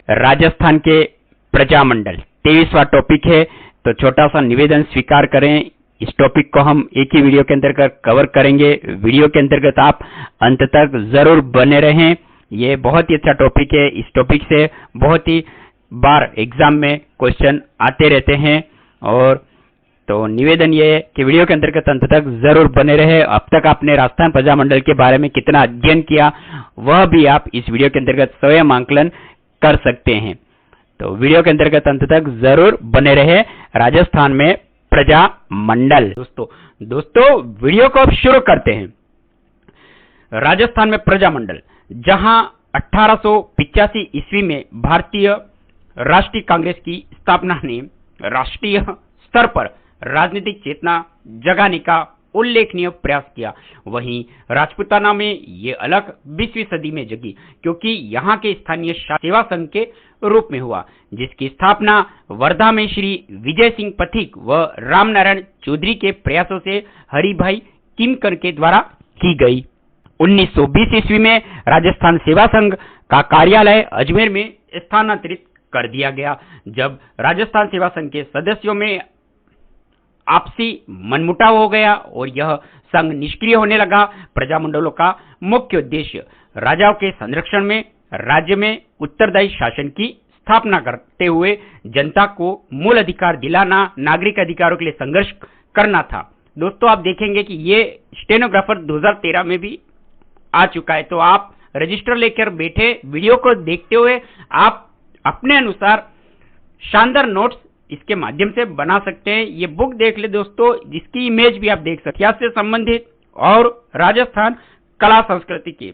राजस्थान के प्रजामंडल 23वां टॉपिक है। तो छोटा सा निवेदन स्वीकार करें, इस टॉपिक को हम एक ही वीडियो के अंतर्गत कवर करेंगे। वीडियो के अंतर्गत आप अंत तक जरूर बने रहें। ये बहुत ही अच्छा टॉपिक है। इस टॉपिक से बहुत ही बार एग्जाम में क्वेश्चन आते रहते हैं, और तो निवेदन ये है कि वीडियो के अंतर्गत अंत तक जरूर बने रहे। अब तक आपने राजस्थान प्रजामंडल के बारे में कितना अध्ययन किया, वह भी आप इस वीडियो के अंतर्गत स्वयं आंकलन कर सकते हैं। तो वीडियो के अंतर्गत अंत तक जरूर बने रहे। राजस्थान में प्रजामंडल। दोस्तों वीडियो को अब शुरू करते हैं। राजस्थान में प्रजामंडल, जहां 1885 ईस्वी में भारतीय राष्ट्रीय कांग्रेस की स्थापना ने राष्ट्रीय स्तर पर राजनीतिक चेतना जगाने का उल्लेखनीय प्रयास किया, वहीं राजपूताना में ये अलग 20वीं सदी में जगी, क्योंकि यहाँ के स्थानीय सेवा संघ के रूप में हुआ, जिसकी स्थापना वर्धा में श्री विजय सिंह पथिक व रामनारायण चौधरी के प्रयासों से हरिभाई किमकर के द्वारा की गई। 1920 ईस्वी में राजस्थान सेवा संघ का कार्यालय अजमेर में स्थानांतरित कर दिया गया। जब राजस्थान सेवा संघ के सदस्यों में आपसी मनमुटाव हो गया और यह संघ निष्क्रिय होने लगा, प्रजामंडलों का मुख्य उद्देश्य राजाओं के संरक्षण में राज्य में उत्तरदायी शासन की स्थापना करते हुए जनता को मूल अधिकार दिलाना, नागरिक अधिकारों के लिए संघर्ष करना था। दोस्तों आप देखेंगे कि ये स्टेनोग्राफर 2013 में भी आ चुका है, तो आप रजिस्टर लेकर बैठे वीडियो को देखते हुए आप अपने अनुसार शानदार नोट्स इसके माध्यम से बना सकते हैं। ये बुक देख ले दोस्तों, जिसकी इमेज भी आप देख सकते हैं। इतिहास से संबंधित और राजस्थान कला संस्कृति के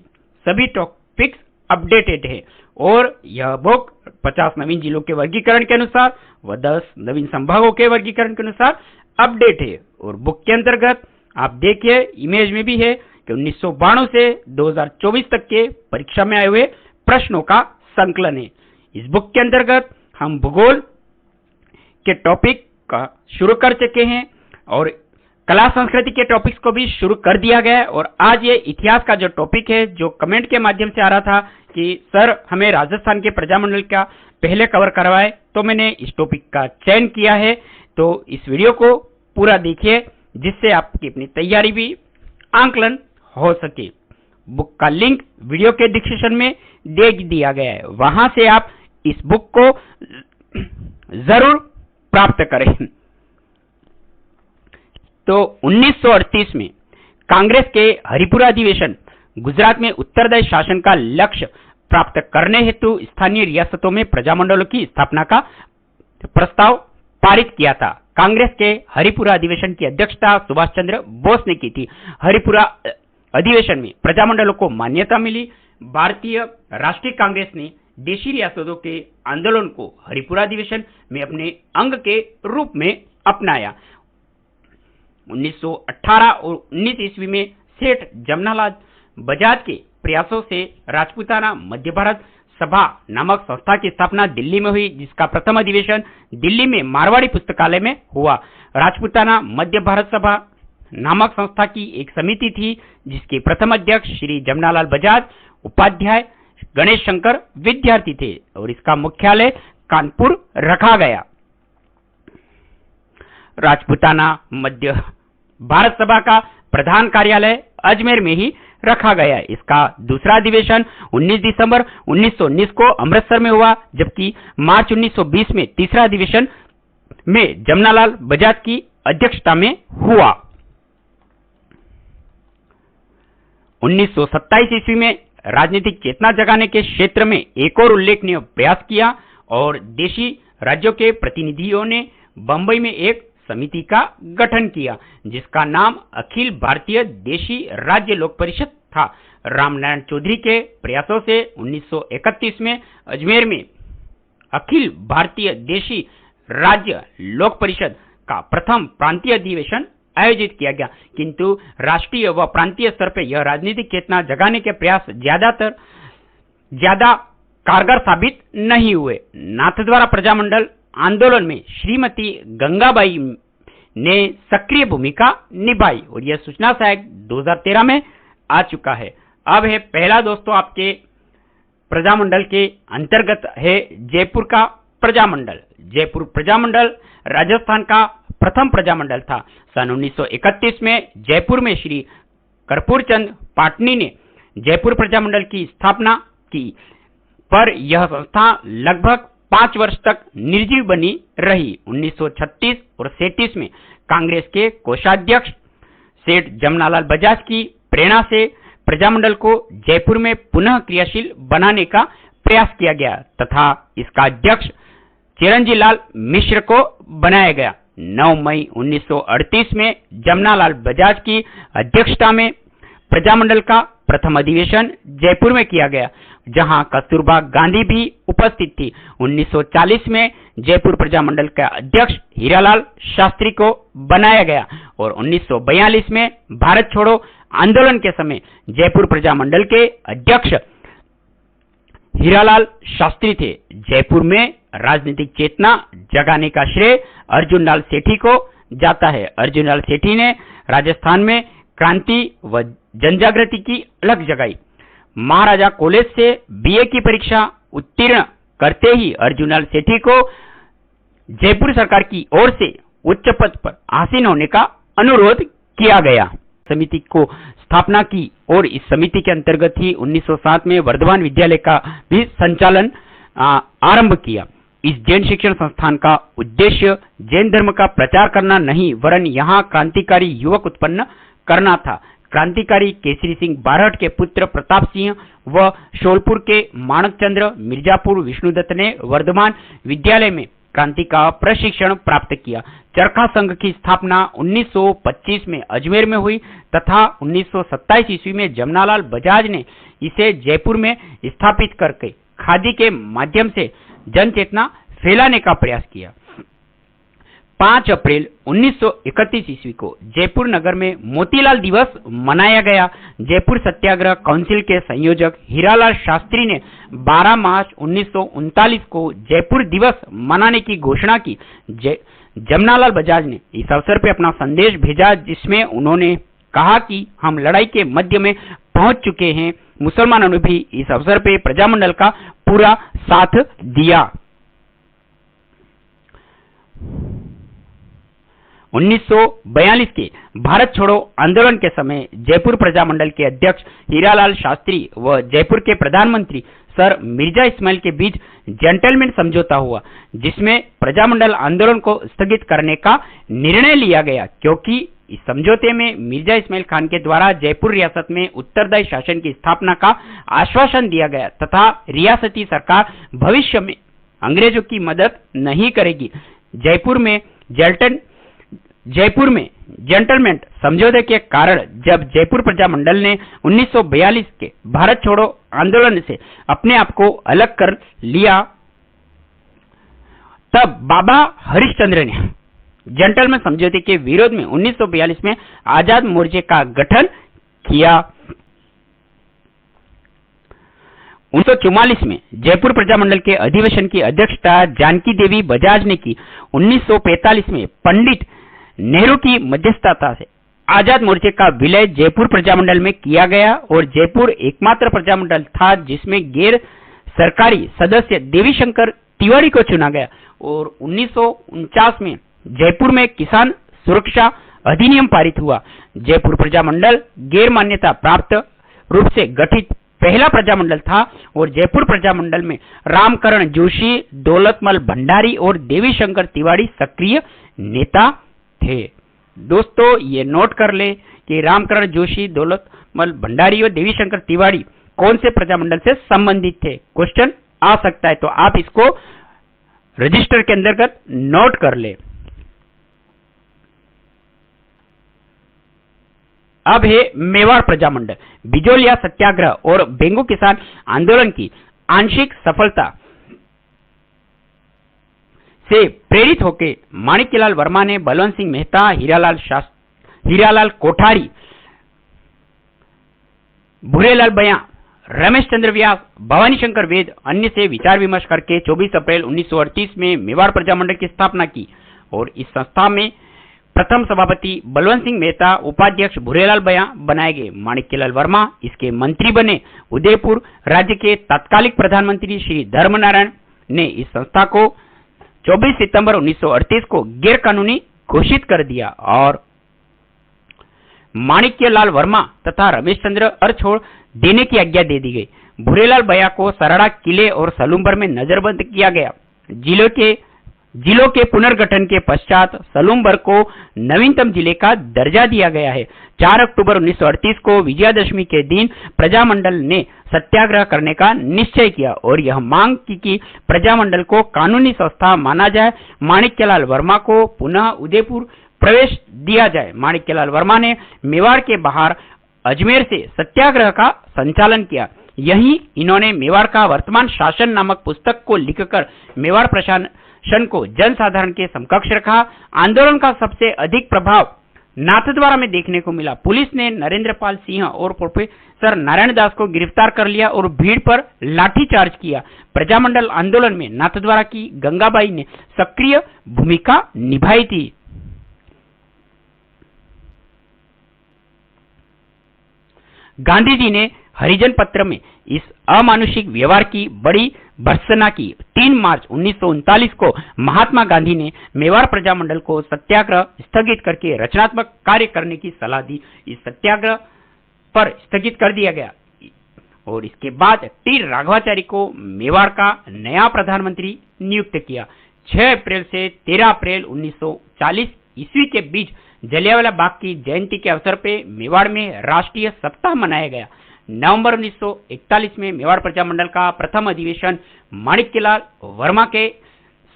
सभी टॉपिक्स अपडेटेड है, और यह बुक 50 नवीन जिलों के वर्गीकरण के अनुसार व 10 नवीन संभागों के वर्गीकरण के अनुसार अपडेट है। और बुक के अंतर्गत आप देखिए, इमेज में भी है कि 1992 से 2024 तक के परीक्षा में आए हुए प्रश्नों का संकलन है। इस बुक के अंतर्गत हम भूगोल के टॉपिक का शुरू कर चुके हैं और कला संस्कृति के टॉपिक्स को भी शुरू कर दिया गया है। और आज ये इतिहास का जो टॉपिक है, जो कमेंट के माध्यम से आ रहा था कि सर हमें राजस्थान के प्रजामंडल का पहले कवर करवाए, तो मैंने इस टॉपिक का चयन किया है। तो इस वीडियो को पूरा देखिए, जिससे आपकी अपनी तैयारी भी आंकलन हो सके। बुक का लिंक वीडियो के डिस्क्रिप्शन में दे दिया गया है, वहां से आप इस बुक को जरूर प्राप्त करें। तो 1938 में कांग्रेस के हरिपुरा अधिवेशन गुजरात में उत्तरदायी शासन का लक्ष्य प्राप्त करने हेतु स्थानीय रियासतों में प्रजामंडलों की स्थापना का प्रस्ताव पारित किया था। कांग्रेस के हरिपुरा अधिवेशन की अध्यक्षता सुभाष चंद्र बोस ने की थी। हरिपुरा अधिवेशन में प्रजामंडलों को मान्यता मिली। भारतीय राष्ट्रीय कांग्रेस ने देशी रियासतों के आंदोलन को हरिपुरा अधिवेशन में अपने अंग के रूप में अपनाया। 1918 और 19 ईस्वी में सेठ जमनालाल बजाज के प्रयासों से राजपूताना मध्य भारत सभा नामक संस्था की स्थापना दिल्ली में हुई, जिसका प्रथम अधिवेशन दिल्ली में मारवाड़ी पुस्तकालय में हुआ। राजपूताना मध्य भारत सभा नामक संस्था की एक समिति थी, जिसके प्रथम अध्यक्ष श्री जमनालाल बजाज, उपाध्याय गणेश शंकर विद्यार्थी थे, और इसका मुख्यालय कानपुर रखा गया। राजपूताना मध्य भारत सभा का प्रधान कार्यालय अजमेर में ही रखा गया। इसका दूसरा अधिवेशन 19 दिसंबर 1919 को अमृतसर में हुआ, जबकि मार्च 1920 में तीसरा अधिवेशन में जमनालाल बजाज की अध्यक्षता में हुआ। 1927 ईस्वी में राजनीतिक चेतना जगाने के क्षेत्र में एक और उल्लेखनीय प्रयास किया, और देशी राज्यों के प्रतिनिधियों ने बंबई में एक समिति का गठन किया, जिसका नाम अखिल भारतीय देशी राज्य लोक परिषद था। रामनारायण चौधरी के प्रयासों से 1931 में अजमेर में अखिल भारतीय देशी राज्य लोक परिषद का प्रथम प्रांतीय अधिवेशन आयोजित किया गया, किंतु राष्ट्रीय व प्रांतीय स्तर पर यह राजनीतिक चेतना जगाने के प्रयास ज्यादा कारगर साबित नहीं हुए। नाथद्वारा प्रजामंडल आंदोलन में श्रीमती गंगाबाई ने सक्रिय भूमिका निभाई, और यह सूचना सहायक 2013 में आ चुका है। अब है पहला दोस्तों आपके प्रजामंडल के अंतर्गत है जयपुर का प्रजामंडल। जयपुर प्रजामंडल राजस्थान का प्रथम प्रजामंडल था। सन 1931 में जयपुर में श्री कर्पूरचंद पाटनी ने जयपुर प्रजामंडल की स्थापना की, पर यह संस्था लगभग 5 वर्ष तक निर्जीव बनी रही। 1936 और 37 में कांग्रेस के कोषाध्यक्ष सेठ जमनालाल बजाज की प्रेरणा से प्रजामंडल को जयपुर में पुनः क्रियाशील बनाने का प्रयास किया गया तथा इसका अध्यक्ष चिरंजी लाल मिश्र को बनाया गया। 9 मई 1938 में जमनालाल बजाज की अध्यक्षता में प्रजामंडल का प्रथम अधिवेशन जयपुर में किया गया, जहां कस्तूरबा गांधी भी उपस्थित थी। 1940 में जयपुर प्रजामंडल का अध्यक्ष हीरालाल शास्त्री को बनाया गया और 1942 में भारत छोड़ो आंदोलन के समय जयपुर प्रजामंडल के अध्यक्ष हीरालाल शास्त्री थे। जयपुर में राजनीतिक चेतना जगाने का श्रेय अर्जुन लाल सेठी को जाता है। अर्जुन लाल सेठी ने राजस्थान में क्रांति व जनजागृति की अलग जगाई। महाराजा कॉलेज से बीए की परीक्षा उत्तीर्ण करते ही अर्जुन लाल सेठी को जयपुर सरकार की ओर से उच्च पद पर आसीन होने का अनुरोध किया गया। समिति को स्थापना की और इस समिति के अंतर्गत ही 1907 में वर्धमान विद्यालय का भी संचालन आरंभ किया। इस जैन शिक्षण संस्थान का उद्देश्य जैन धर्म का प्रचार करना नहीं, वरन यहाँ क्रांतिकारी युवक उत्पन्न करना था। क्रांतिकारी केसरी सिंह बारहट के पुत्र प्रताप सिंह व शोलपुर के माणकचंद्र मिर्जापुर विष्णुदत्त ने वर्धमान विद्यालय में क्रांति का प्रशिक्षण प्राप्त किया। चरखा संघ की स्थापना 1925 में अजमेर में हुई तथा 1927 ईस्वी में जमनालाल बजाज ने इसे जयपुर में स्थापित करके खादी के माध्यम से जन चेतना फैलाने का प्रयास किया। 5 अप्रैल 1931 ईस्वी को जयपुर नगर में मोतीलाल दिवस मनाया गया। जयपुर सत्याग्रह काउंसिल के संयोजक हीरालाल शास्त्री ने 12 मार्च 1939 को जयपुर दिवस मनाने की घोषणा की। जमनालाल बजाज ने इस अवसर पर अपना संदेश भेजा, जिसमें उन्होंने कहा कि हम लड़ाई के मध्य में पहुंच चुके हैं। मुसलमानों ने भी इस अवसर पर प्रजामंडल का पूरा साथ दिया। 1942 के भारत छोड़ो आंदोलन के समय जयपुर प्रजामंडल के अध्यक्ष हीरालाल शास्त्री व जयपुर के प्रधानमंत्री सर मिर्जा इस्माइल के बीच जेंटलमैन समझौता हुआ, जिसमें प्रजामंडल आंदोलन को स्थगित करने का निर्णय लिया गया, क्योंकि इस समझौते में मिर्जा इस्माइल खान के द्वारा जयपुर रियासत में उत्तरदायी शासन की स्थापना का आश्वासन दिया गया तथा रियासती सरकार भविष्य में अंग्रेजों की मदद नहीं करेगी। जयपुर में जेंटलमैन समझौते के कारण जब जयपुर प्रजामंडल ने 1942 के भारत छोड़ो आंदोलन से अपने आप को अलग कर लिया, तब बाबा हरिश्चंद्र ने जेंटलमैन समझौते के विरोध में 1942 में आजाद मोर्चे का गठन किया। 1944 में जयपुर प्रजामंडल के अधिवेशन की अध्यक्षता जानकी देवी बजाज ने की। 1945 में पंडित नेहरू की मध्यस्थता से आजाद मोर्चे का विलय जयपुर प्रजामंडल में किया गया और जयपुर एकमात्र प्रजामंडल था जिसमें गैर सरकारी सदस्य देवीशंकर तिवारी को चुना गया। और 1949 में जयपुर में किसान सुरक्षा अधिनियम पारित हुआ। जयपुर प्रजामंडल गैर मान्यता प्राप्त रूप से गठित पहला प्रजामंडल था और जयपुर प्रजामंडल में रामकरण जोशी, दौलतमल भंडारी और देवीशंकर तिवारी सक्रिय नेता थे। दोस्तों, ये नोट कर ले कि रामकरण जोशी, दौलतमल भंडारी और देवीशंकर तिवारी कौन से प्रजामंडल से संबंधित थे। क्वेश्चन आ सकता है, तो आप इसको रजिस्टर के अंतर्गत नोट कर ले। अब है मेवाड़ प्रजामंडल। बिजोलिया सत्याग्रह और बेंगू किसान आंदोलन की आंशिक सफलता से प्रेरित होकर माणिक्यलाल वर्मा ने बलवंत सिंह मेहता, हीरालाल कोठारी, भूरेलाल बयां, रमेश चंद्र व्यास, भवानी शंकर वेद अन्य से विचार विमर्श करके 24 अप्रैल 1938 में मेवाड़ प्रजामंडल की स्थापना की और इस संस्था में प्रथम सभापति बलवंत सिंह मेहता, उपाध्यक्ष भूरेलाल बया बनाए गए। माणिक्यलाल वर्मा इसके मंत्री बने। उदयपुर राज्य के तत्कालिक प्रधानमंत्री श्री धर्मनारायण ने इस संस्था को 24 सितंबर 1938 को गैर कानूनी घोषित कर दिया और माणिक्यलाल वर्मा तथा रमेश चंद्र कर छोड़ देने की आज्ञा दे दी गई। भूरेलाल बया को सराड़ा किले और सलूम्बर में नजरबंद किया गया। जिलों के पुनर्गठन के पश्चात सलूम्बर को नवीनतम जिले का दर्जा दिया गया है। 4 अक्टूबर 1938 को विजयादशमी के दिन प्रजामंडल ने सत्याग्रह करने का निश्चय किया और यह मांग की कि प्रजामंडल को कानूनी संस्था माना जाए, माणिक्यलाल वर्मा को पुनः उदयपुर प्रवेश दिया जाए। माणिक्यलाल वर्मा ने मेवाड़ के बाहर अजमेर से सत्याग्रह का संचालन किया। यही इन्होंने मेवाड़ का वर्तमान शासन नामक पुस्तक को लिखकर मेवाड़ प्रशासन को जनसाधारण के समकक्ष रखा। आंदोलन का सबसे अधिक प्रभाव नाथद्वारा में देखने को मिला। पुलिस ने नरेंद्रपाल सिंह और प्रोफेसर नारायण दास को गिरफ्तार कर लिया और भीड़ पर लाठीचार्ज किया। प्रजामंडल आंदोलन में नाथद्वारा की गंगाबाई ने सक्रिय भूमिका निभाई थी। गांधी जी ने हरिजन पत्र में इस अमानुषिक व्यवहार की बड़ी भर्त्सना की। 3 मार्च 1939 को महात्मा गांधी ने मेवाड़ प्रजामंडल को सत्याग्रह स्थगित करके रचनात्मक कार्य करने की सलाह दी। इस सत्याग्रह पर स्थगित कर दिया गया और इसके बाद टी राघवाचारी को मेवाड़ का नया प्रधानमंत्री नियुक्त किया। 6 अप्रैल से 13 अप्रैल 1940 ईस्वी के बीच जलियांवाला बाग की जयंती के अवसर पे मेवाड़ में राष्ट्रीय सप्ताह मनाया गया। नवंबर 1941 में मेवाड़ प्रजामंडल का प्रथम अधिवेशन माणिक्यलाल वर्मा के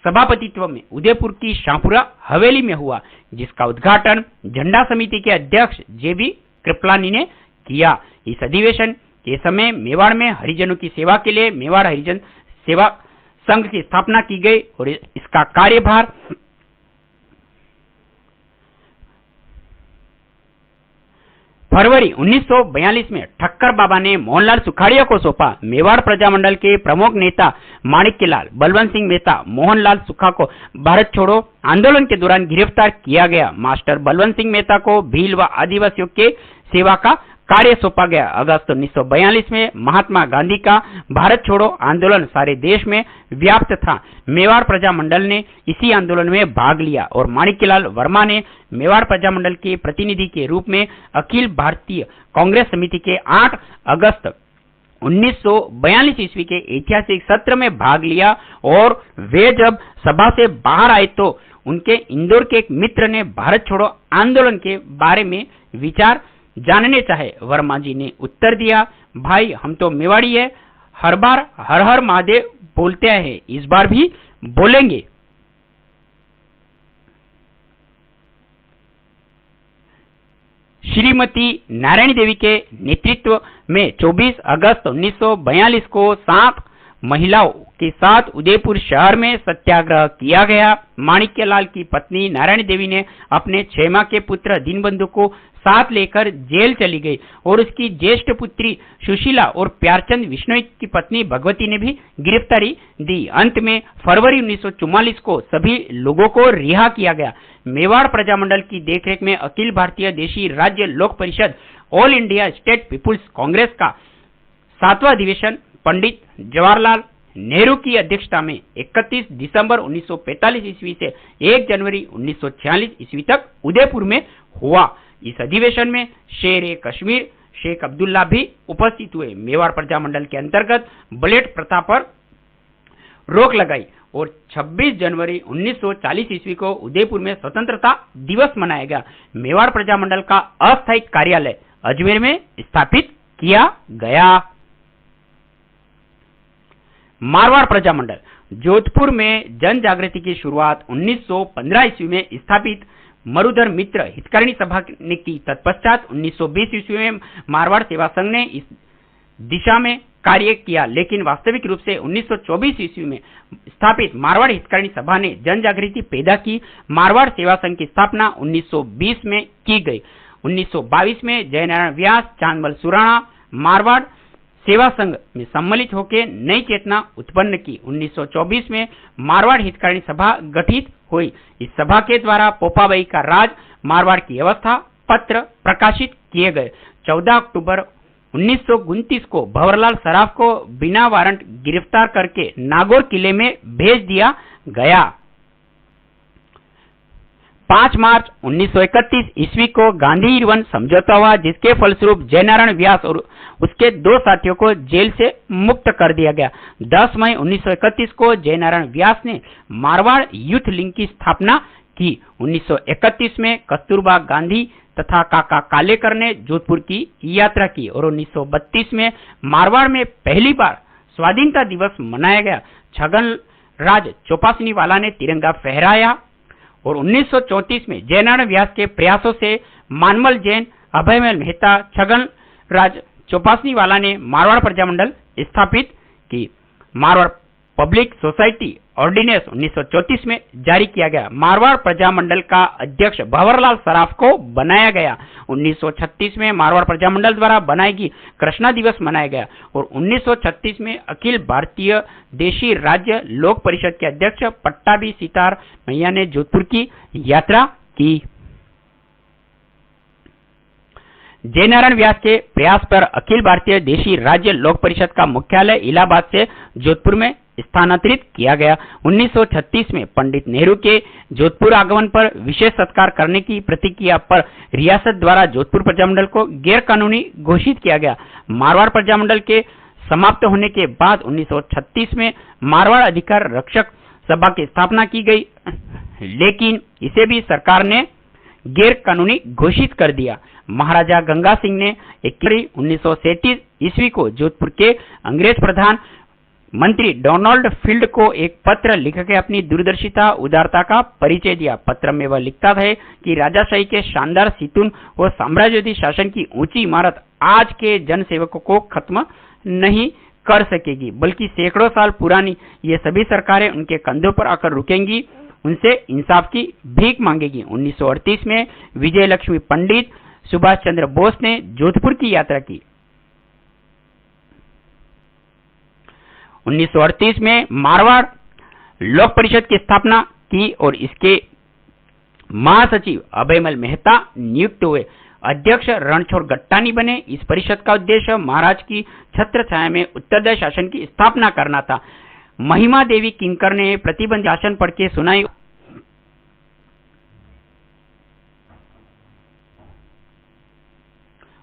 सभापतित्व में उदयपुर की शाहपुरा हवेली में हुआ, जिसका उद्घाटन झंडा समिति के अध्यक्ष जेबी कृपलानी ने किया। इस अधिवेशन के समय मेवाड़ में हरिजनों की सेवा के लिए मेवाड़ हरिजन सेवा संघ की स्थापना की गई और इसका कार्यभार फरवरी 1942 में ठक्कर बाबा ने मोहनलाल सुखाड़िया को सौंपा। मेवाड़ प्रजामंडल के प्रमुख नेता माणिक्यलाल, बलवंत सिंह मेहता, मोहनलाल सुखा को भारत छोड़ो आंदोलन के दौरान गिरफ्तार किया गया। मास्टर बलवंत सिंह मेहता को भील व आदिवासियों के सेवा का कार्य सौंपा गया। अगस्त 1942 में महात्मा गांधी का भारत छोड़ो आंदोलन सारे देश में व्याप्त था। मेवाड़ प्रजामंडल ने इसी आंदोलन में भाग लिया और माणिक्यलाल वर्मा ने मेवाड़ प्रजामंडल के प्रतिनिधि के रूप में अखिल भारतीय कांग्रेस समिति के 8 अगस्त 1942 ईस्वी के ऐतिहासिक सत्र में भाग लिया और वे जब सभा से बाहर आए तो उनके इंदौर के एक मित्र ने भारत छोड़ो आंदोलन के बारे में विचार जानने चाहे। वर्मा जी ने उत्तर दिया, भाई हम तो मेवाड़ी है, हर बार हर हर महादेव बोलते हैं, इस बार भी बोलेंगे। श्रीमती नारायणी देवी के नेतृत्व में 24 अगस्त 1942 को 7 महिलाओं के साथ उदयपुर शहर में सत्याग्रह किया गया। माणिक्यलाल की पत्नी नारायणी देवी ने अपने 6 माह के पुत्र दीनबंधु को साथ लेकर जेल चली गई और उसकी ज्येष्ठ पुत्री सुशीला और प्यारचंद विश्नोई की पत्नी भगवती ने भी गिरफ्तारी दी। अंत में फरवरी 1944 को सभी लोगों को रिहा किया गया। मेवाड़ प्रजामंडल की देखरेख में अखिल भारतीय देशी Rajya Lok Parishad All India State People's Congress का 7वां अधिवेशन पंडित जवाहरलाल नेहरू की अध्यक्षता में 31 दिसंबर 1945 ईस्वी से 1 जनवरी 1946 ईस्वी तक उदयपुर में हुआ। इस अधिवेशन में शेर-ए-कश्मीर शेख अब्दुल्ला भी उपस्थित हुए। मेवाड़ प्रजामंडल के अंतर्गत बुलेट प्रथा पर रोक लगाई और 26 जनवरी 1940 ईस्वी को उदयपुर में स्वतंत्रता दिवस मनाया गया। मेवाड़ प्रजामंडल का अस्थायी कार्यालय अजमेर में स्थापित किया गया। मारवाड़ प्रजामंडल जोधपुर में जन जागृति की शुरुआत 1915 ईस्वी में स्थापित मरुधर मित्र हितकारिणी सभा ने की। तत्पश्चात 1920 ईस्वी में मारवाड़ सेवा संघ ने इस दिशा में कार्य किया, लेकिन वास्तविक रूप से 1924 ईस्वी में स्थापित मारवाड़ हितकारिणी सभा ने जन जागृति पैदा की। मारवाड़ सेवा संघ की स्थापना 1920 में की गई। 1922 में जयनारायण व्यास, चांदमल सुराणा मारवाड़ सेवा संघ में सम्मिलित होकर नई चेतना उत्पन्न की। 1924 में मारवाड़ हितकारिणी सभा गठित हुई। इस सभा के द्वारा पोपाबाई का राज, मारवाड़ की अवस्था पत्र प्रकाशित किए गए। 14 अक्टूबर 1929 को भंवरलाल सराफ को बिना वारंट गिरफ्तार करके नागौर किले में भेज दिया गया। 5 मार्च 1931 ईस्वी को गांधी इरविन समझौता हुआ, जिसके फलस्वरूप जयनारायण व्यास और उसके 2 साथियों को जेल से मुक्त कर दिया गया। 10 मई 1931 को जयनारायण व्यास ने मारवाड़ यूथ लीग की स्थापना की। 1931 में कस्तूरबा गांधी तथा काका कालेकर ने जोधपुर की यात्रा की और 1932 में मारवाड़ में पहली बार स्वाधीनता दिवस मनाया गया। छगन राज चौपासनीवाला ने तिरंगा फहराया और 1934 में जयनारायण व्यास के प्रयासों से मानमल जैन, अभयमल मेहता, छगन राज चौपासनीवाला ने मारवाड़ प्रजामंडल स्थापित की। मारवाड़ पब्लिक सोसाइटी ऑर्डिनेंस 1934 में जारी किया गया। मारवाड़ प्रजामंडल का अध्यक्ष भंवरलाल सराफ को बनाया गया। 1936 में मारवाड़ प्रजामंडल द्वारा बनाई गई कृष्णा दिवस मनाया गया और 1936 में अखिल भारतीय देशी राज्य लोक परिषद के अध्यक्ष पट्टाभी सितार मैया ने जोधपुर की यात्रा की। जयनारायण व्यास के प्रयास पर अखिल भारतीय देशी राज्य लोक परिषद का मुख्यालय इलाहाबाद से जोधपुर में स्थानांतरित किया गया। 1936 में पंडित नेहरू के जोधपुर आगमन पर विशेष सत्कार करने की प्रतिक्रिया पर रियासत द्वारा जोधपुर प्रजामंडल को गैर कानूनी घोषित किया गया। मारवाड़ प्रजामंडल के समाप्त होने के बाद 1936 में मारवाड़ अधिकार रक्षक सभा की स्थापना की गई, लेकिन इसे भी सरकार ने गैर कानूनी घोषित कर दिया। महाराजा गंगा सिंह ने 1937 ईस्वी को जोधपुर के अंग्रेज प्रधान मंत्री डोनाल्ड फील्ड को एक पत्र लिखकर अपनी दूरदर्शिता उदारता का परिचय दिया। पत्र में वह लिखता है कि राजाशाही के शानदार सितून और साम्राज्यवादी शासन की ऊंची इमारत आज के जनसेवकों को खत्म नहीं कर सकेगी, बल्कि सैकड़ों साल पुरानी ये सभी सरकारें उनके कंधों पर आकर रुकेंगी, उनसे इंसाफ की भीख मांगेगी। 1938 में विजय लक्ष्मी पंडित सुभाष चंद्र बोस ने जोधपुर की यात्रा की। 1938 में मारवाड़ लोक परिषद की स्थापना की और इसके महासचिव अभयमल मेहता नियुक्त हुए। अध्यक्ष रणछोड़ गट्टानी बने। इस परिषद का उद्देश्य महाराज की छत्र छाया में उत्तरदायी शासन की स्थापना करना था। महिमा देवी किंकर ने प्रतिबंध शासन पढ़ के सुनाई।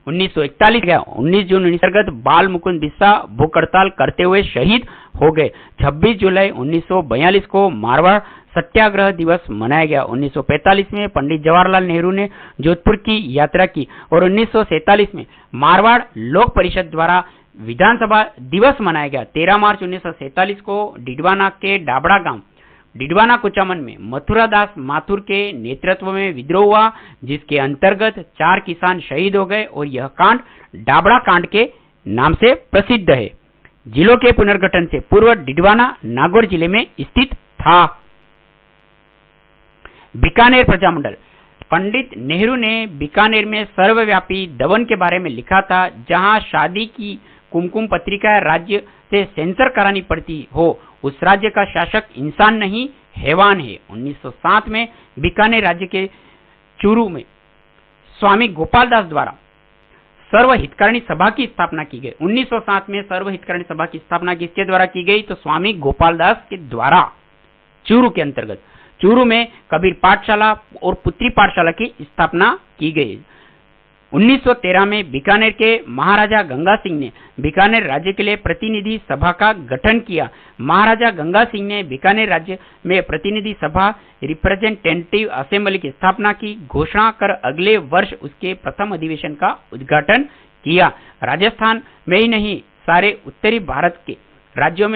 19 जून अंतर्गत बाल मुकुंद बिस्सा भूख हड़ताल करते हुए शहीद हो गए। 26 जुलाई 1942 को मारवाड़ सत्याग्रह दिवस मनाया गया। 1945 में पंडित जवाहरलाल नेहरू ने जोधपुर की यात्रा की और 1947 में मारवाड़ लोक परिषद द्वारा विधानसभा दिवस मनाया गया। 13 मार्च 1947 को डिडवाना के डाबड़ा गांव डिडवाना कुचामन में मथुरा दास माथुर के नेतृत्व में विद्रोह हुआ, जिसके अंतर्गत 4 किसान शहीद हो गए और यह कांड डाबड़ा कांड के नाम से प्रसिद्ध है। जिलों के पुनर्गठन से पूर्व डिडवाना नागौर जिले में स्थित था। बीकानेर प्रजामंडल। पंडित नेहरू ने बीकानेर में सर्वव्यापी दमन के बारे में लिखा था, जहां शादी की कुमकुम पत्रिका राज्य से सेंसर करानी पड़ती हो, उस राज्य का शासक इंसान नहीं हैवान है। 1907 में बीकानेर राज्य के चूरू में स्वामी गोपाल दास द्वारा सर्व हितकारिणी सभा की स्थापना की गई। 1907 में सर्व हितकारिणी सभा की स्थापना किसके द्वारा की गई? तो स्वामी गोपाल दास के द्वारा चूरू के अंतर्गत। चूरू में कबीर पाठशाला और पुत्री पाठशाला की स्थापना की गई। 1913 में बीकानेर के महाराजा गंगा सिंह ने बीकानेर राज्य के लिए प्रतिनिधि सभा का गठन किया। महाराजा गंगा सिंह ने बीकानेर राज्य में प्रतिनिधि सभा रिप्रेजेंटेटिव असेंबली की स्थापना की घोषणा कर अगले वर्ष उसके प्रथम अधिवेशन का उद्घाटन किया। राजस्थान में ही नहीं, सारे उत्तरी भारत के राज्यों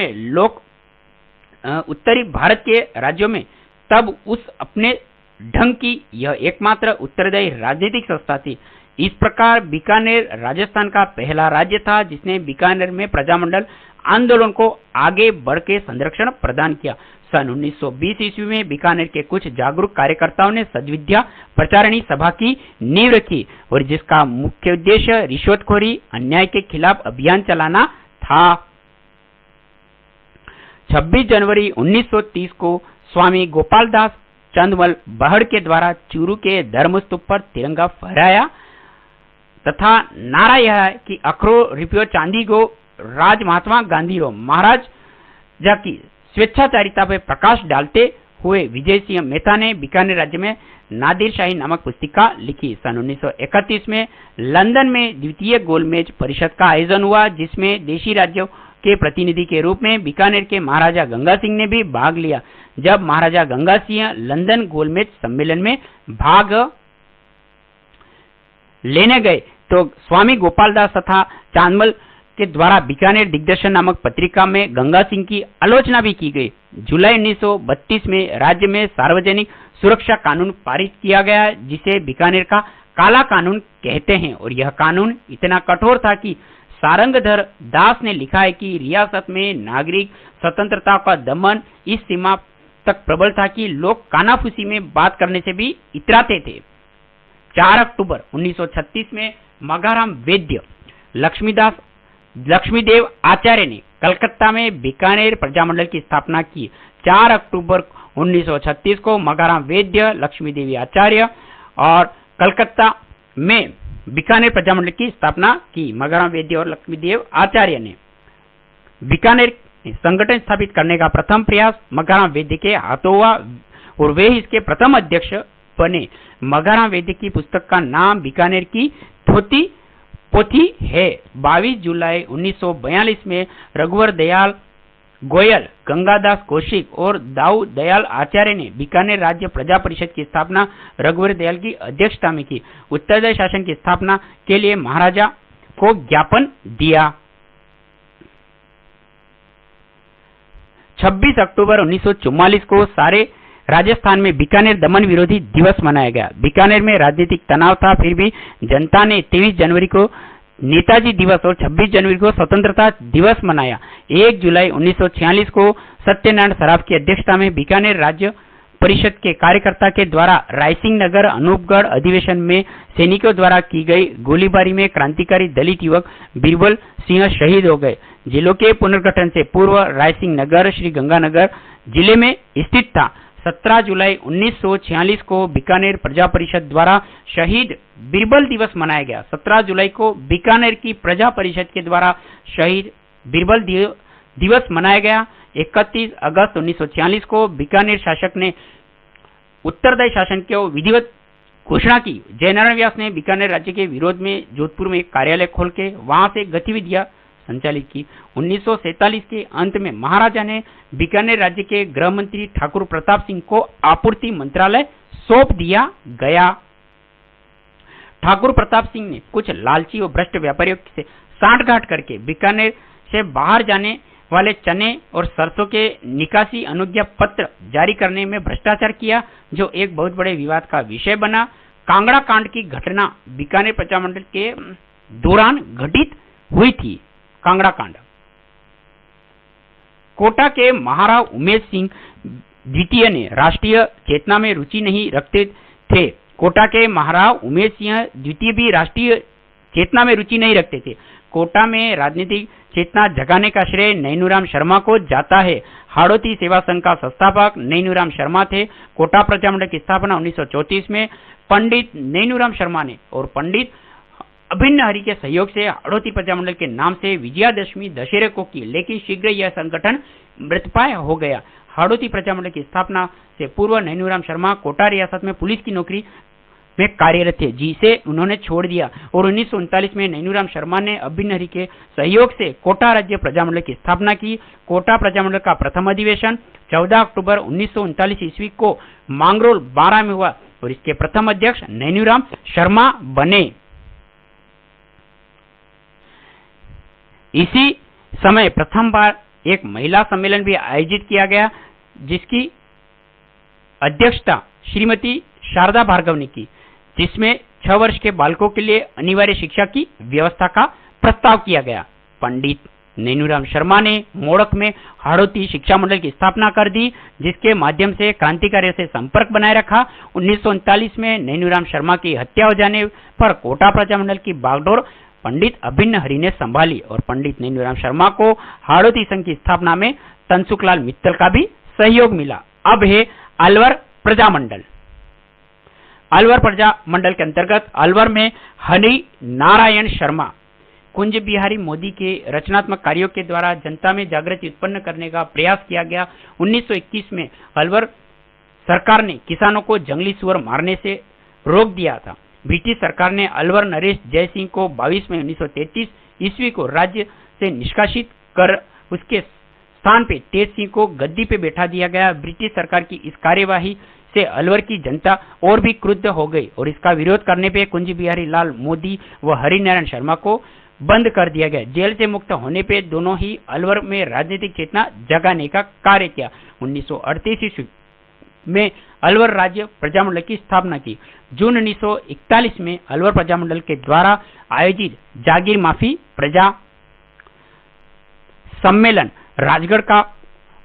में तब उस अपने ढंग की यह एकमात्र उत्तरदायी राजनीतिक संस्था थी। इस प्रकार बीकानेर राजस्थान का पहला राज्य था जिसने बीकानेर में प्रजामंडल आंदोलन को आगे बढ़ के संरक्षण प्रदान किया। सन 1920 ईस्वी में बीकानेर के कुछ जागरूक कार्यकर्ताओं ने सद्विद्या प्रचारिणी सभा की नींव रखी और जिसका मुख्य उद्देश्य रिश्वतखोरी अन्याय के खिलाफ अभियान चलाना था। 26 जनवरी 1930 को स्वामी गोपालदास चंदमल बहड़ के द्वारा चूरू के धर्मस्तूप पर तिरंगा फहराया तथा नारा यह है कि अखरो रुपयो चांदी को राज महात्मा गांधी रो महाराज जाकी स्वेच्छाचारिता पर प्रकाश डालते हुए विजय सिंह मेहता ने बीकानेर राज्य में नादिर शाही नामक पुस्तिका लिखी। सन 1931 में लंदन में द्वितीय गोलमेज परिषद का आयोजन हुआ जिसमें देशी राज्यों के प्रतिनिधि के रूप में बीकानेर के महाराजा गंगा सिंह ने भी भाग लिया। जब महाराजा गंगा सिंह लंदन गोलमेज सम्मेलन में भाग लेने गए तो स्वामी गोपालदास तथा चांदमल के द्वारा बीकानेर दिग्दर्शन नामक पत्रिका में गंगा सिंह की आलोचना भी की गई। जुलाई 1932 में राज्य में सार्वजनिक सुरक्षा कानून पारित किया गया जिसे बीकानेर का काला कानून कहते हैं और यह कानून इतना कठोर था कि सारंगधर दास ने लिखा है कि रियासत में नागरिक स्वतंत्रता का दमन इस सीमा तक प्रबल था कि लोग कानाफूसी में बात करने से भी इतराते थे। 4 अक्टूबर 1936 में मघाराम वैद्य लक्ष्मीदेव आचार्य ने कलकत्ता में बीकानेर प्रजामंडल की स्थापना की। 4 अक्टूबर 1936 को मघाराम वैद्य लक्ष्मीदेवी आचार्य और कलकत्ता में बीकानेर प्रजामंडल की स्थापना की। मघाराम वैद्य और लक्ष्मीदेव आचार्य ने बीकानेर संगठन स्थापित करने का प्रथम प्रयास मघाराम वैद्य के हाथों हुआ और वे इसके प्रथम अध्यक्ष बने। मघाराम वैद्य की पुस्तक का नाम बीकानेर की धोती पोथी है। 22 जुलाई 1942 में रघुवर दयाल गोयल, गंगादास कौशिक और दाऊ दयाल आचार्य ने बीकानेर राज्य प्रजा परिषद की स्थापना रघुवर दयाल की अध्यक्षता में की। उत्तरदायी शासन की स्थापना के लिए महाराजा को ज्ञापन दिया। 26 अक्टूबर 1944 को सारे राजस्थान में बीकानेर दमन विरोधी दिवस मनाया गया। बीकानेर में राजनीतिक तनाव था, फिर भी जनता ने 23 जनवरी को नेताजी दिवस और 26 जनवरी को स्वतंत्रता दिवस मनाया। 1 जुलाई 1946 को सत्यनारायण सराफ की अध्यक्षता में बीकानेर राज्य परिषद के कार्यकर्ता के द्वारा रायसिंह नगर अनूपगढ़ अधिवेशन में सैनिकों द्वारा की गई गोलीबारी में क्रांतिकारी दलित युवक बीरबल सिंह शहीद हो गए। जिलों के पुनर्गठन से पूर्व रायसिंह नगर श्री गंगानगर जिले में स्थित था। 17 जुलाई 1946 को बीकानेर प्रजा परिषद द्वारा शहीद बीरबल दिवस मनाया गया। 17 जुलाई को बीकानेर की प्रजा परिषद के द्वारा शहीद बीरबल दिवस मनाया गया। 31 अगस्त 1946 को बीकानेर शासक ने उत्तरदायी शासन की विधिवत घोषणा की। जयनारायण व्यास ने बीकानेर राज्य के विरोध में जोधपुर में कार्यालय खोल के वहां से गतिविधियां संचालित की। 1947 के अंत में महाराजा ने बीकानेर राज्य के गृह मंत्री ठाकुर प्रताप सिंह को आपूर्ति मंत्रालय सौंप दिया गया। ठाकुर प्रताप सिंह ने कुछ लालची और भ्रष्ट व्यापारियों से सांठगांठ करके बीकानेर से बाहर जाने वाले चने और सरसों के निकासी अनुज्ञा पत्र जारी करने में भ्रष्टाचार किया, जो एक बहुत बड़े विवाद का विषय बना। कांगड़ा कांड की घटना बीकानेर प्रजामंडल के दौरान घटित हुई थी। कांगड़ा कांड। कोटा के महाराव उमेश सिंह द्वितीय ने राष्ट्रीय चेतना में रुचि नहीं रखते थे। कोटा के महाराव उमेश सिंह द्वितीय भी राष्ट्रीय चेतना में रुचि नहीं रखते थे। कोटा में राजनीतिक चेतना जगाने का श्रेय नैनूराम शर्मा को जाता है। हाड़ौती सेवा संघ का संस्थापक नैनूराम शर्मा थे। कोटा प्रजामंडल की स्थापना 1934 में पंडित नैनूराम शर्मा ने और पंडित अभिन्न हरि के सहयोग से हाड़ौती प्रजामंडल के नाम से विजयादशमी दशहरे को की, लेकिन शीघ्र यह संगठन मृतप्राय हो गया। हाड़ौती प्रजामंडल की स्थापना से पूर्व नैनूराम शर्मा कोटा रियासत में पुलिस की नौकरी में कार्यरत थे, जिसे उन्होंने छोड़ दिया और 1939 में नैनूराम शर्मा ने अभिन्न हरि के सहयोग से कोटा राज्य प्रजामंडल की स्थापना की। कोटा प्रजामंडल का प्रथम अधिवेशन 14 अक्टूबर 1939 ईस्वी को मांगरोल 12 में हुआ और इसके प्रथम अध्यक्ष नैनूराम शर्मा बने। इसी समय प्रथम बार एक महिला सम्मेलन भी आयोजित किया गया, जिसकी अध्यक्षता श्रीमती शारदा भार्गव ने की, जिसमें 6 वर्ष के बालकों के लिए अनिवार्य शिक्षा की व्यवस्था का प्रस्ताव किया गया। पंडित नैनूराम शर्मा ने मोड़क में हाड़ौती शिक्षा मंडल की स्थापना कर दी, जिसके माध्यम से क्रांतिकारियों से संपर्क बनाए रखा। 1939 में नैनूराम शर्मा की हत्या हो जाने पर कोटा प्रजामंडल की बागडोर पंडित अभिन्न हरि ने संभाली और पंडित नैनूराम शर्मा को हाड़ौती संघ की स्थापना में तनसुखलाल मित्तल का भी सहयोग मिला। अब है अलवर प्रजामंडल। अलवर प्रजामंडल के अंतर्गत अलवर में हरि नारायण शर्मा कुंज बिहारी मोदी के रचनात्मक कार्यों के द्वारा जनता में जागृति उत्पन्न करने का प्रयास किया गया। 1921 में अलवर सरकार ने किसानों को जंगली सुअर मारने से रोक दिया था। ब्रिटिश सरकार ने अलवर नरेश जय सिंह को 22 मई 1933 ईस्वी को राज्य से निष्कासित कर उसके स्थान पे तेज सिंह को गद्दी पे बैठा दिया गया। ब्रिटिश सरकार की इस कार्यवाही से अलवर की जनता और भी क्रुद्ध हो गई और इसका विरोध करने पे कुंज बिहारी लाल मोदी व हरिनारायण शर्मा को बंद कर दिया गया। जेल से मुक्त होने पे दोनों ही अलवर में राजनीतिक चेतना जगाने का कार्य किया। 1938 ईस्वी में अलवर राज्य प्रजामंडल की स्थापना की। जून 1941 में अलवर प्रजामंडल के द्वारा आयोजित जागीर माफी प्रजा सम्मेलन राजगढ़ का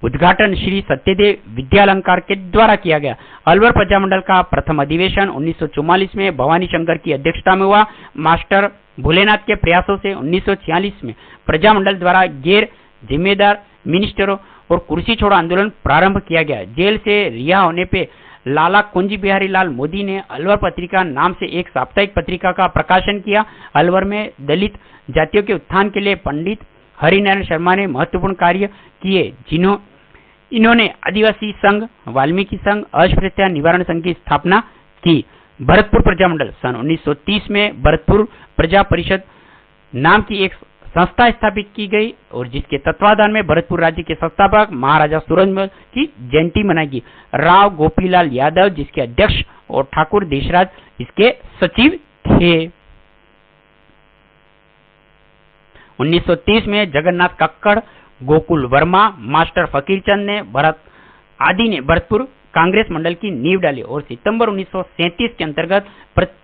उद्घाटन श्री सत्यदेव विद्यालंकार के द्वारा किया गया। अलवर प्रजामंडल का प्रथम अधिवेशन 1944 में भवानी शंकर की अध्यक्षता में हुआ। मास्टर भोलेनाथ के प्रयासों से 1946 में प्रजामंडल द्वारा गैर जिम्मेदार मिनिस्टरों और कुर्सी छोड़ो आंदोलन प्रारंभ किया गया। जेल से रिहा होने पे लाला कुंज बिहारी लाल मोदी ने अलवर पत्रिका नाम से एक साप्ताहिक पत्रिका का प्रकाशन किया। अलवर में दलित जातियों के उत्थान के लिए पंडित हरिनारायण शर्मा ने महत्वपूर्ण कार्य किए। इन्होंने आदिवासी संघ, वाल्मीकि संघ, अस्पृश्यता निवारण संघ की स्थापना की। भरतपुर प्रजामंडल सन 1930 में भरतपुर प्रजा परिषद नाम की एक संस्था स्थापित की गई और जिसके तत्वाधान में भरतपुर राज्य के संस्थापक महाराजा सूरजमल की जयंती मनाई गई। राव गोपीलाल यादव जिसके अध्यक्ष और ठाकुर देशराज इसके सचिव थे। 1930 में जगन्नाथ कक्कड़, गोकुल वर्मा, मास्टर फकीरचंद ने आदि ने भरतपुर कांग्रेस मंडल की नींव डाली और सितंबर 1937 के अंतर्गत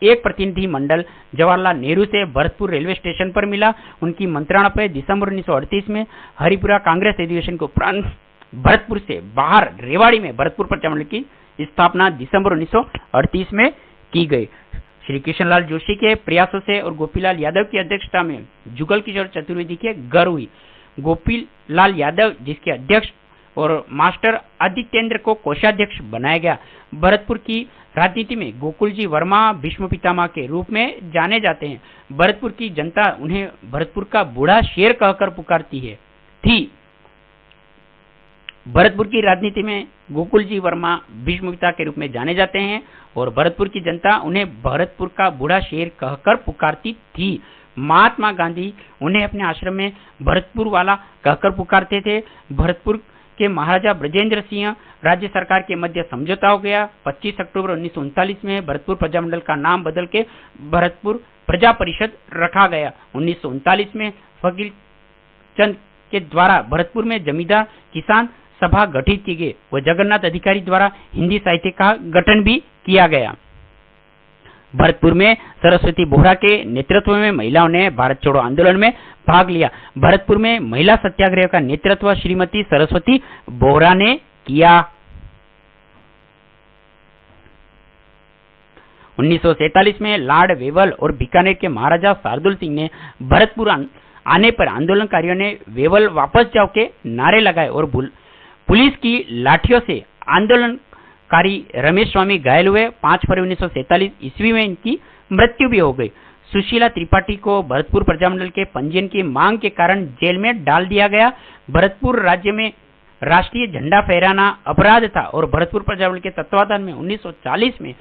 एक प्रतिनिधि मंडल जवाहरलाल नेहरू से भरतपुर रेलवे स्टेशन पर मिला। उनकी मंत्रणा पर दिसंबर 1938 में हरिपुरा कांग्रेस अधिवेशन के उपरांत भरतपुर से बाहर रेवाड़ी में भरतपुर प्रजामंडल की स्थापना दिसंबर 1938 में की गई। श्री कृष्णलाल जोशी के प्रयासों से और गोपीलाल यादव की अध्यक्षता में जुगल किशोर चतुर्वेदी के घर हुई। गोपीलाल यादव जिसके अध्यक्ष और मास्टर आदित्येंद्र को कोषाध्यक्ष बनाया गया। भरतपुर की राजनीति में गोकुल जी वर्मा भीष्म पितामह के रूप में जाने जाते हैं। भरतपुर की जनता उन्हें भरतपुर का बूढ़ा शेर कहकर पुकारती थी। भरतपुर की राजनीति में गोकुल जी वर्मा भीष्म पिता के रूप में जाने जाते हैं और भरतपुर की जनता उन्हें भरतपुर का बूढ़ा शेर कहकर पुकारती थी। महात्मा गांधी उन्हें अपने आश्रम में भरतपुर वाला कहकर पुकारते थे। भरतपुर के महाराजा ब्रजेंद्र सिंह राज्य सरकार के मध्य समझौता हो गया। 25 अक्टूबर 1939 में भरतपुर प्रजामंडल का नाम बदल के भरतपुर प्रजा परिषद रखा गया। 1939 में फकीर चंद के द्वारा भरतपुर में जमींदार किसान सभा गठित की गई व जगन्नाथ अधिकारी द्वारा हिंदी साहित्य का गठन भी किया गया। भरतपुर में सरस्वती बोहरा के नेतृत्व में महिलाओं ने भारत छोड़ो आंदोलन में भाग लिया। भरतपुर में महिला सत्याग्रह का नेतृत्व श्रीमती सरस्वती बोहरा ने किया। 1947 में लॉर्ड वेवल और बीकानेर के महाराजा शार्दुल सिंह ने भरतपुर आने पर आंदोलनकारियों ने वेवल वापस जाओ के नारे लगाए और पुलिस की लाठियों से आंदोलनकारी रमेश स्वामी घायल हुए। 5 फरवरी 1947 ईस्वी में इनकी मृत्यु भी हो गई। सुशीला त्रिपाठी को भरतपुर प्रजामंडल के पंजीयन की मांग के कारण जेल में डाल दिया गया। भरतपुर राज्य में राष्ट्रीय झंडा फहराना अपराध था और भरतपुर प्रजामंडल के तत्वाधान में 1940 में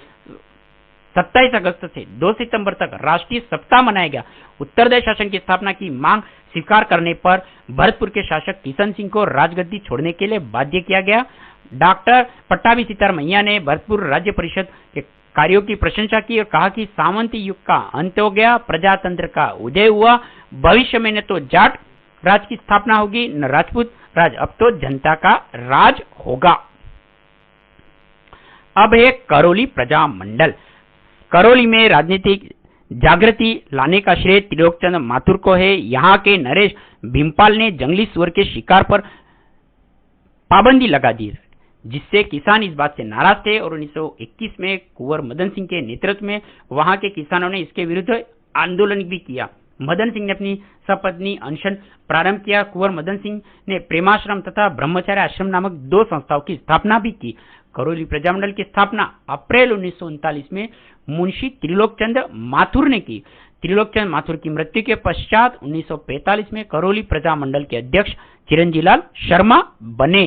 27 अगस्त से 2 सितंबर तक राष्ट्रीय सप्ताह मनाया गया। उत्तरदायी शासन की स्थापना की मांग स्वीकार करने पर भरतपुर के शासक किशन सिंह को राजगद्दी छोड़ने के लिए बाध्य किया गया। डॉक्टर पट्टाभी सीतारमैया ने भरतपुर राज्य परिषद के कार्यों की प्रशंसा की और कहा कि सामंती युग का अंत हो गया, प्रजातंत्र का उदय हुआ। भविष्य में न तो जाट राज की स्थापना होगी न राजपूत राज, अब तो जनता का राज होगा। अब है करौली प्रजामंडल। करौली में राजनीतिक जागृति लाने का श्रेय त्रिलोकचंद माथुर को है। यहाँ के नरेश भीमपाल ने जंगली सुअर के शिकार पर पाबंदी लगा दी, जिससे किसान इस बात से नाराज थे और 1921 में कुंवर मदन सिंह के नेतृत्व में वहां के किसानों ने इसके विरुद्ध आंदोलन भी किया। मदन सिंह ने अपनी सपत्नी अनशन प्रारंभ किया। कुंवर मदन सिंह ने प्रेमाश्रम तथा ब्रह्मचार्य आश्रम नामक 2 संस्थाओं की स्थापना भी की। करौली प्रजामंडल की स्थापना अप्रैल 1939 में मुंशी त्रिलोकचंद माथुर ने की। त्रिलोकचंद माथुर की मृत्यु के पश्चात 1945 में करौली प्रजामंडल के अध्यक्ष चिरंजीलाल शर्मा बने।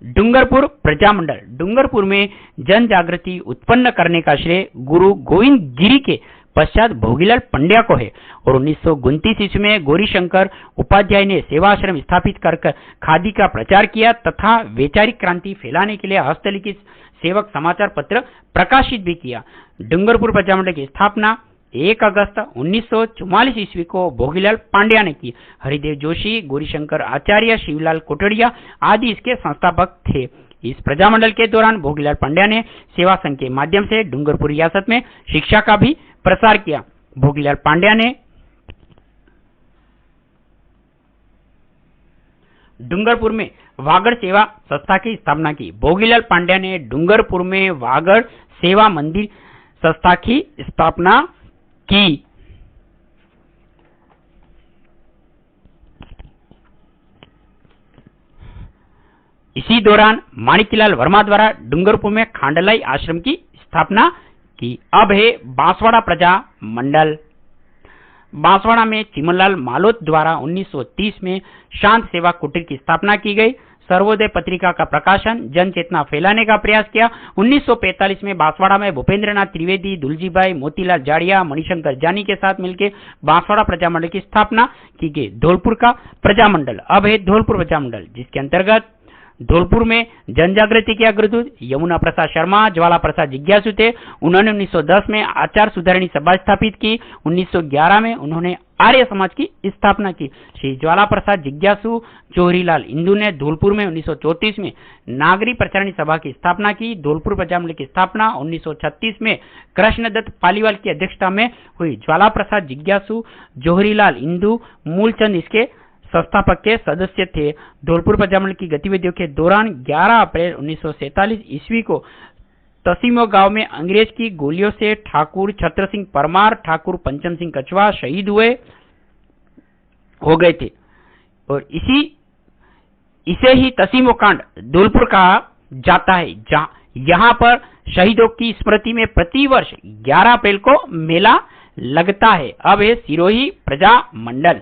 डूंगरपुर प्रजामंडल। डूंगरपुर में जन जागृति उत्पन्न करने का श्रेय गुरु गोविंद गिरी के पश्चात भोगीलाल पंड्या को है और 1929 ईस्वी में गौरीशंकर उपाध्याय ने सेवाश्रम स्थापित कर खादी का प्रचार किया तथा वैचारिक क्रांति फैलाने के लिए हस्तलिखित सेवक समाचार पत्र प्रकाशित भी किया। डूंगरपुर प्रजामंडल की स्थापना 1 अगस्त 1944 ईस्वी को भोगीलाल पांड्या ने की। हरिदेव जोशी, गौरीशंकर आचार्य, शिवलाल कोटड़िया आदि इसके संस्थापक थे। इस प्रजामंडल के दौरान भोगीलाल पांड्या ने सेवा संघ के माध्यम से डूंगरपुर रियासत में शिक्षा का भी प्रसार किया। भोगीलाल पांड्या ने डूंगरपुर में वागड़ सेवा संस्था की स्थापना की। भोगीलाल पांड्या ने डूंगरपुर में वागड़ सेवा मंदिर संस्था की स्थापना की। इसी दौरान माणिक्यलाल वर्मा द्वारा डूंगरपुर में खांडलाई आश्रम की स्थापना की। अब है बांसवाड़ा प्रजा मंडल। बांसवाड़ा में चिमनलाल मालोत द्वारा 1930 में शांत सेवा कुटीर की स्थापना की गई। सर्वोदय पत्रिका का प्रकाशन, जन चेतना फैलाने का प्रयास किया। 1945 में बांसवाड़ा में भूपेंद्रनाथ त्रिवेदी, दुलजीभाई, मोतीलाल जाड़िया, मणिशंकर जानी के साथ मिलकर बांसवाड़ा प्रजामंडल की स्थापना की गई। धौलपुर का प्रजामंडल। अब है धौलपुर प्रजामंडल, जिसके अंतर्गत धौलपुर में जनजागृति के अग्रदूत यमुना प्रसाद शर्मा, ज्वाला प्रसाद जिज्ञासु थे। उन्होंने 1910 में आचार सुधारणी सभा स्थापित की। 1911 में उन्होंने आर्य समाज की स्थापना की। श्री ज्वाला प्रसाद जिज्ञासु जोहरीलाल इंदू ने धौलपुर में 1934 में नागरी प्रचारणी सभा की स्थापना की। धौलपुर प्रजामंडल की स्थापना 1936 में कृष्णदत्त पालीवाल की अध्यक्षता में हुई। ज्वाला प्रसाद जिज्ञासु, जोहरीलाल इंदू, मूलचंद इसके संस्थापक के सदस्य थे। धौलपुर प्रजामंडल की गतिविधियों के दौरान 11 अप्रैल 1947 ईस्वी को तसीमो गांव में अंग्रेज की गोलियों से ठाकुर छत्र सिंह परमार, ठाकुर पंचम सिंह कछवा शहीद हो गए थे और इसे ही तसीमो कांड धौलपुर कहा जाता है। यहाँ पर शहीदों की स्मृति में प्रतिवर्ष 11 अप्रैल को मेला लगता है। अब है सिरोही प्रजा मंडल।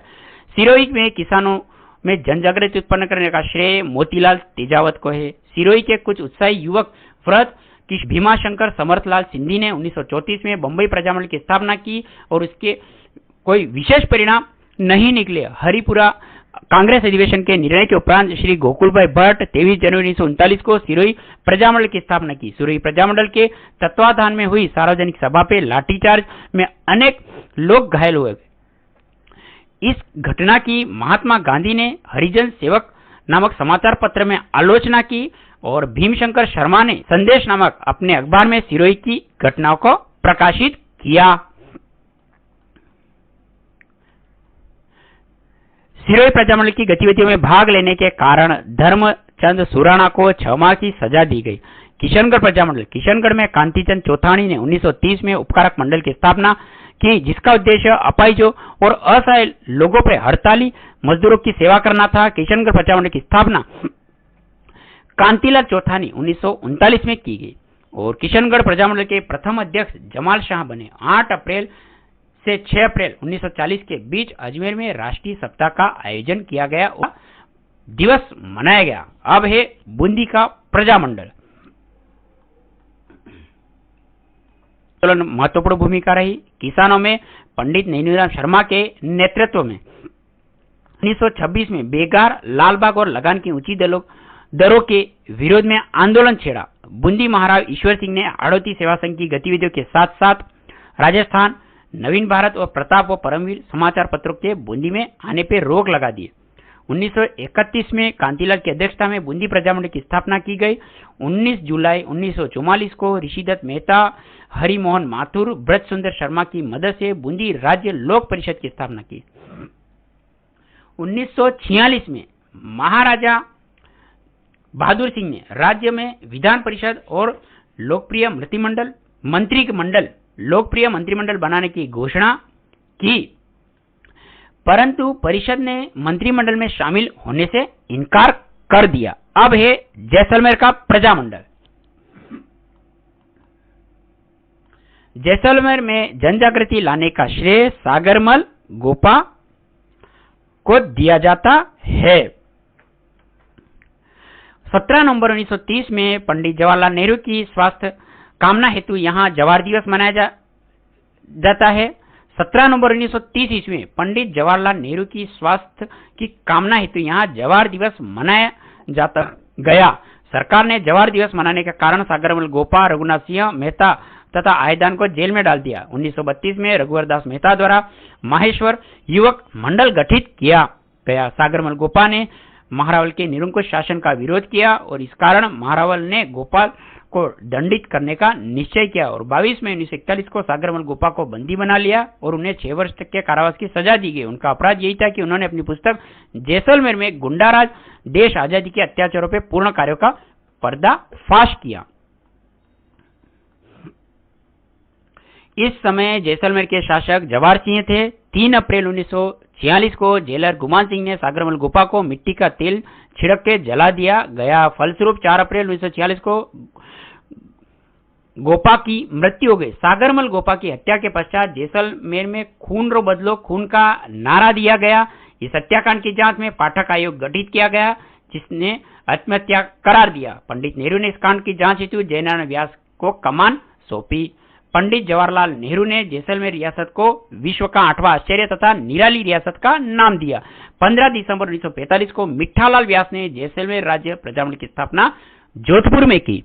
सिरोही में किसानों में जनजागृति उत्पन्न करने का श्रेय मोतीलाल तेजावत को है। सिरोही के कुछ उत्साही युवक व्रत कि भीमाशंकर समर्थलाल सिंधी ने 1934 में बंबई प्रजामंडल की स्थापना की और उसके कोई विशेष परिणाम नहीं निकले। हरिपुरा कांग्रेस अधिवेशन के निर्णय के उपरांत श्री गोकुलभाई भट्ट 23 जनवरी 1939 को सिरोही प्रजामंडल की स्थापना की। सिरोही प्रजामंडल के तत्वाधान में हुई सार्वजनिक सभा पे लाठीचार्ज में अनेक लोग घायल हुए। इस घटना की महात्मा गांधी ने हरिजन सेवक नामक समाचार पत्र में आलोचना की और भीमशंकर शर्मा ने संदेश नामक अपने अखबार में सिरोही की घटनाओं को प्रकाशित किया। सिरोही प्रजामंडल की गतिविधियों में भाग लेने के कारण धर्मचंद सुराणा को 6 माह की सजा दी गई। किशनगढ़ प्रजामंडल। किशनगढ़ में कांतिचंद चौथानी ने 1930 में उपकारक मंडल की स्थापना की, जिसका उद्देश्य अपाहिजों और असहाय लोगों पर हड़ताली मजदूरों की सेवा करना था। किशनगढ़ प्रजामंडल की स्थापना कांतिलाल चौथानी 1939 में की गई और किशनगढ़ प्रजामंडल के प्रथम अध्यक्ष जमाल शाह बने। 8 अप्रैल से 6 अप्रैल 1940 के बीच अजमेर में राष्ट्रीय सप्ताह का आयोजन किया गया और दिवस मनाया गया। अब है बूंदी का प्रजामंडल। महत्वपूर्ण भूमिका रही। किसानों में पंडित नैनीराम शर्मा के नेतृत्व में 1926 में बेगार, लालबाग और लगान की ऊंची दरों के विरोध में आंदोलन छेड़ा। बूंदी महाराव ईश्वर सिंह ने हाड़ौती सेवा संघ की गतिविधियों के साथ साथ राजस्थान, नवीन भारत और प्रताप व परमवीर समाचार पत्रों के बूंदी में आने पर रोक लगा दी। 1931 में कांतिलाल की अध्यक्षता में बूंदी प्रजामंडल की स्थापना की गई। 19 जुलाई 1944 को ऋषिदत्त मेहता, हरिमोहन माथुर, ब्रज सुंदर शर्मा की मदद से बूंदी राज्य लोक परिषद की स्थापना की। 1946 में महाराजा बहादुर सिंह ने राज्य में विधान परिषद और लोकप्रिय मंत्रिमंडल बनाने की घोषणा की, परंतु परिषद ने मंत्रिमंडल में शामिल होने से इनकार कर दिया। अब है जैसलमेर का प्रजामंडल। जैसलमेर में जनजागृति लाने का श्रेय सागरमल गोपा को दिया जाता है। 17 नवंबर 1930 में पंडित जवाहरलाल नेहरू की स्वास्थ्य कामना हेतु यहां जवाहर दिवस मनाया जाता है। 17 नवंबर 1930 ईस्वी में पंडित जवाहरलाल नेहरू की स्वास्थ्य की कामना हेतु यहां जवाहर दिवस मनाया जाता गया। सरकार ने जवाहर दिवस मनाने का कारण सागरमल गोपा, रघुनाथ सिंह मेहता तथा आयदान को जेल में डाल दिया। 1932 में रघुवर दास मेहता द्वारा माहेश्वर युवक मंडल गठित किया गया। सागरमल गोपा ने महारावल के निरंकुश शासन का विरोध किया और इस कारण महारावल ने गोपाल को दंडित करने का निश्चय किया और 22 मई 1941 को सागरमल गोपा को बंदी बना लिया और उन्हें 6 वर्ष तक के कारावास की सजा दी गई। उनका अपराध यही था कि उन्होंने अपनी पुस्तक जैसलमेर में गुंडाराज देश आजादी के अत्याचारों पर पूर्ण कार्यों का पर्दाफाश किया। इस समय जैसलमेर के शासक जवाहर सिंह थे। 3 अप्रैल 1946 को जेलर गुमान सिंह ने सागरमल गोपा को मिट्टी का तेल छिड़क के जला दिया गया। फलस्वरूप 4 अप्रैल 1946 को गोपा की मृत्यु हो गई। सागरमल गोपा की हत्या के पश्चात जैसलमेर में खून रो बदलो खून का नारा दिया गया। इस हत्याकांड की जांच में पाठक आयोग गठित किया गया जिसने आत्महत्या करार दिया। पंडित नेहरू ने इस कांड की जांच हेतु जयनारायण व्यास को कमान सौंपी। पंडित जवाहरलाल नेहरू ने जैसलमेर रियासत को विश्व का 8वां आश्चर्य तथा निराली रियासत का नाम दिया। 15 दिसंबर 1945 को मिठालाल व्यास ने जैसलमेर राज्य प्रजामंडल की स्थापना जोधपुर में की।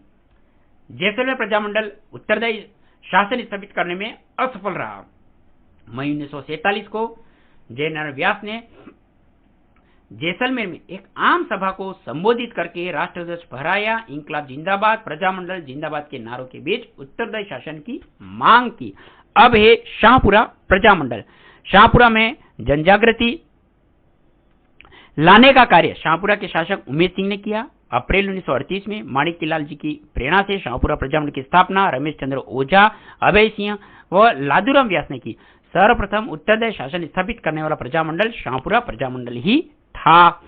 जैसलमेर प्रजामंडल उत्तरदायी शासन स्थापित करने में असफल रहा। मई 1947 को जयनारायण व्यास ने जैसलमेर में एक आम सभा को संबोधित करके राष्ट्रध्वज फहराया, इंकलाब जिंदाबाद, प्रजामंडल जिंदाबाद के नारों के बीच उत्तरदायी शासन की मांग की। अब है शाहपुरा प्रजामंडल। शाहपुरा में जनजागृति लाने का कार्य शाहपुरा के शासक उमेश सिंह ने किया। अप्रैल 1938 में माणिक्यलाल जी की प्रेरणा से शाहपुरा प्रजामंडल की स्थापना रमेश चंद्र ओझा, अभय सिंह व लादूराम व्यास ने की। सर्वप्रथम उत्तरदायी शासन स्थापित करने वाला प्रजामंडल शाहपुरा प्रजामंडल ही था।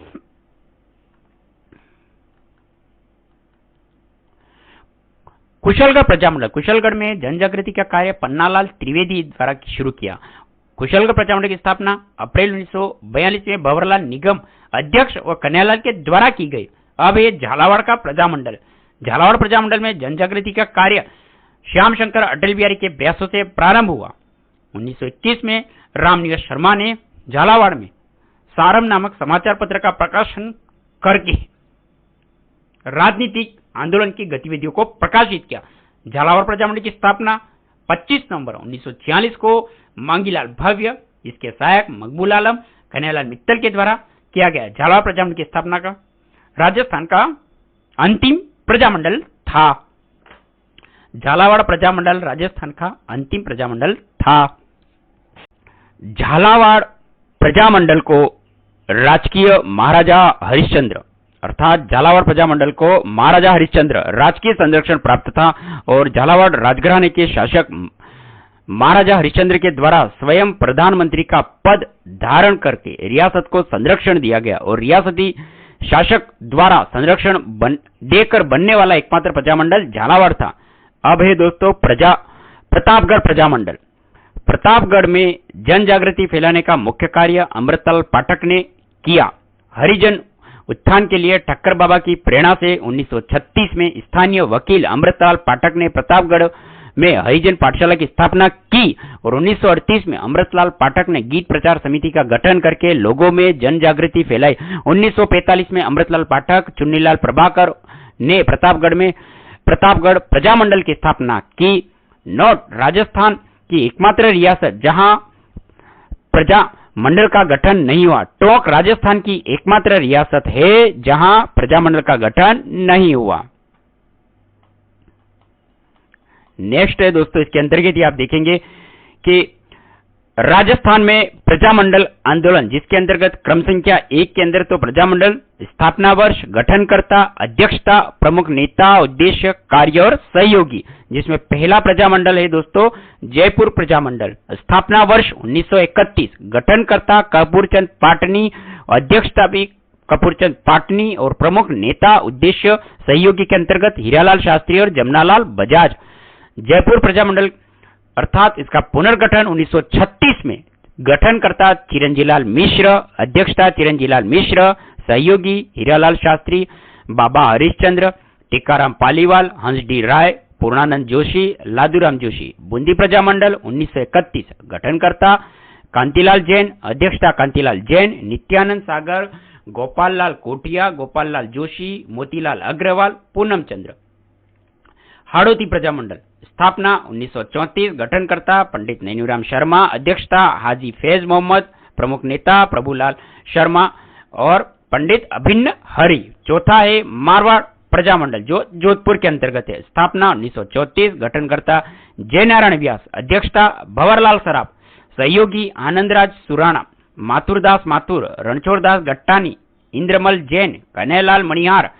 कुशलगढ़ प्रजामंडल। कुशलगढ़ में जनजागृति का कार्य पन्नालाल त्रिवेदी द्वारा शुरू किया। कुशलगढ़ प्रजामंडल की स्थापना अप्रैल 1942 में भंवरलाल निगम अध्यक्ष और कन्हैयालाल के द्वारा की गई। अब ये झालावाड़ का प्रजामंडल। झालावाड़ प्रजामंडल में जनजागृति का कार्य श्याम शंकर अटल बिहारी के प्रयासों से प्रारंभ हुआ। 1921 में रामनिवास शर्मा ने झालावाड़ में सारम नामक समाचार पत्र का प्रकाशन करके राजनीतिक आंदोलन की गतिविधियों को प्रकाशित किया। झालावाड़ प्रजामंडल की स्थापना 25 नवंबर 1946 को मांगीलाल भव्य, इसके सहायक मकबूल आलम, कन्हैयालाल मित्तल के द्वारा किया गया। झालावाड़ प्रजामंडल की स्थापना का राजस्थान का अंतिम प्रजामंडल था। झालावाड़ प्रजामंडल राजस्थान का अंतिम प्रजामंडल था। झालावाड़ प्रजामंडल को राजकीय महाराजा हरिश्चंद्र अर्थात झालावाड़ प्रजामंडल को महाराजा हरिश्चंद्र राजकीय संरक्षण प्राप्त था और झालावाड़ राजघराने के शासक महाराजा हरिश्चंद्र के द्वारा स्वयं प्रधानमंत्री का पद धारण करके रियासत को संरक्षण दिया गया और रियासती शासक द्वारा संरक्षण देकर बनने वाला एकमात्र प्रजामंडल झालावाड़ था। अब है दोस्तों प्रतापगढ़ प्रजामंडल। प्रतापगढ़ में जन जागृति फैलाने का मुख्य कार्य अमृतलाल पाठक ने किया। हरिजन उत्थान के लिए ठक्कर बाबा की प्रेरणा से 1936 में स्थानीय वकील अमृतलाल पाठक ने प्रतापगढ़ में हरिजन पाठशाला की स्थापना की और 1938 में अमृतलाल पाठक ने गीत प्रचार समिति का गठन करके लोगों में जन जागृति फैलाई। 1945 में अमृतलाल पाठक, चुन्नीलाल प्रभाकर ने प्रतापगढ़ प्रजामंडल की स्थापना की। नोट, राजस्थान की एकमात्र रियासत जहां मंडल का गठन नहीं हुआ। टोंक राजस्थान की एकमात्र रियासत है जहां प्रजामंडल का गठन नहीं हुआ। नेक्स्ट है दोस्तों, इसके अंतर्गत ही आप देखेंगे कि राजस्थान में प्रजामंडल आंदोलन, जिसके अंतर्गत क्रम संख्या 1 के अंदर तो प्रजामंडल स्थापना वर्ष, गठनकर्ता, अध्यक्षता, प्रमुख नेता, उद्देश्य, कार्य और सहयोगी, जिसमें पहला प्रजामंडल है दोस्तों जयपुर प्रजामंडल। स्थापना वर्ष 1931, गठनकर्ता कपूरचंद पाटनी, अध्यक्षता भी कपूरचंद पाटनी और प्रमुख नेता, उद्देश्य, सहयोगी के अंतर्गत हीरालाल शास्त्री और जमनालाल बजाज। जयपुर प्रजामंडल अर्थात इसका पुनर्गठन 1936 में, गठनकर्ता चिरंजीलाल मिश्र, अध्यक्षता चिरंजीलाल मिश्र, सहयोगी हीरालाल शास्त्री, बाबा हरिश्चंद्र, टीकाराम पालीवाल, हंस डी राय, पूर्णानंद जोशी, लादूराम जोशी। बूंदी प्रजामंडल 1931, गठनकर्ता कांतिलाल जैन, अध्यक्षता कांतिलाल जैन, नित्यानंद सागर, गोपाल लाल कोटिया, गोपाल लाल जोशी, मोतीलाल अग्रवाल, पूनम चंद्र। हाड़ौती प्रजामंडल स्थापना 1934, गठनकर्ता पंडित नैनूराम शर्मा, अध्यक्षता हाजी फैज मोहम्मद, प्रमुख नेता प्रभुलाल शर्मा और पंडित अभिन्न हरि। चौथा है मारवाड़ प्रजामंडल जो जोधपुर के अंतर्गत है। स्थापना 1934, गठनकर्ता जयनारायण व्यास, अध्यक्षता भंवरलाल सराफ, सहयोगी आनंदराज सुराणा, माथुरदास माथुर, रणछोड़दास गट्टानी, इंद्रमल जैन, कन्हैयालाल मणिहार,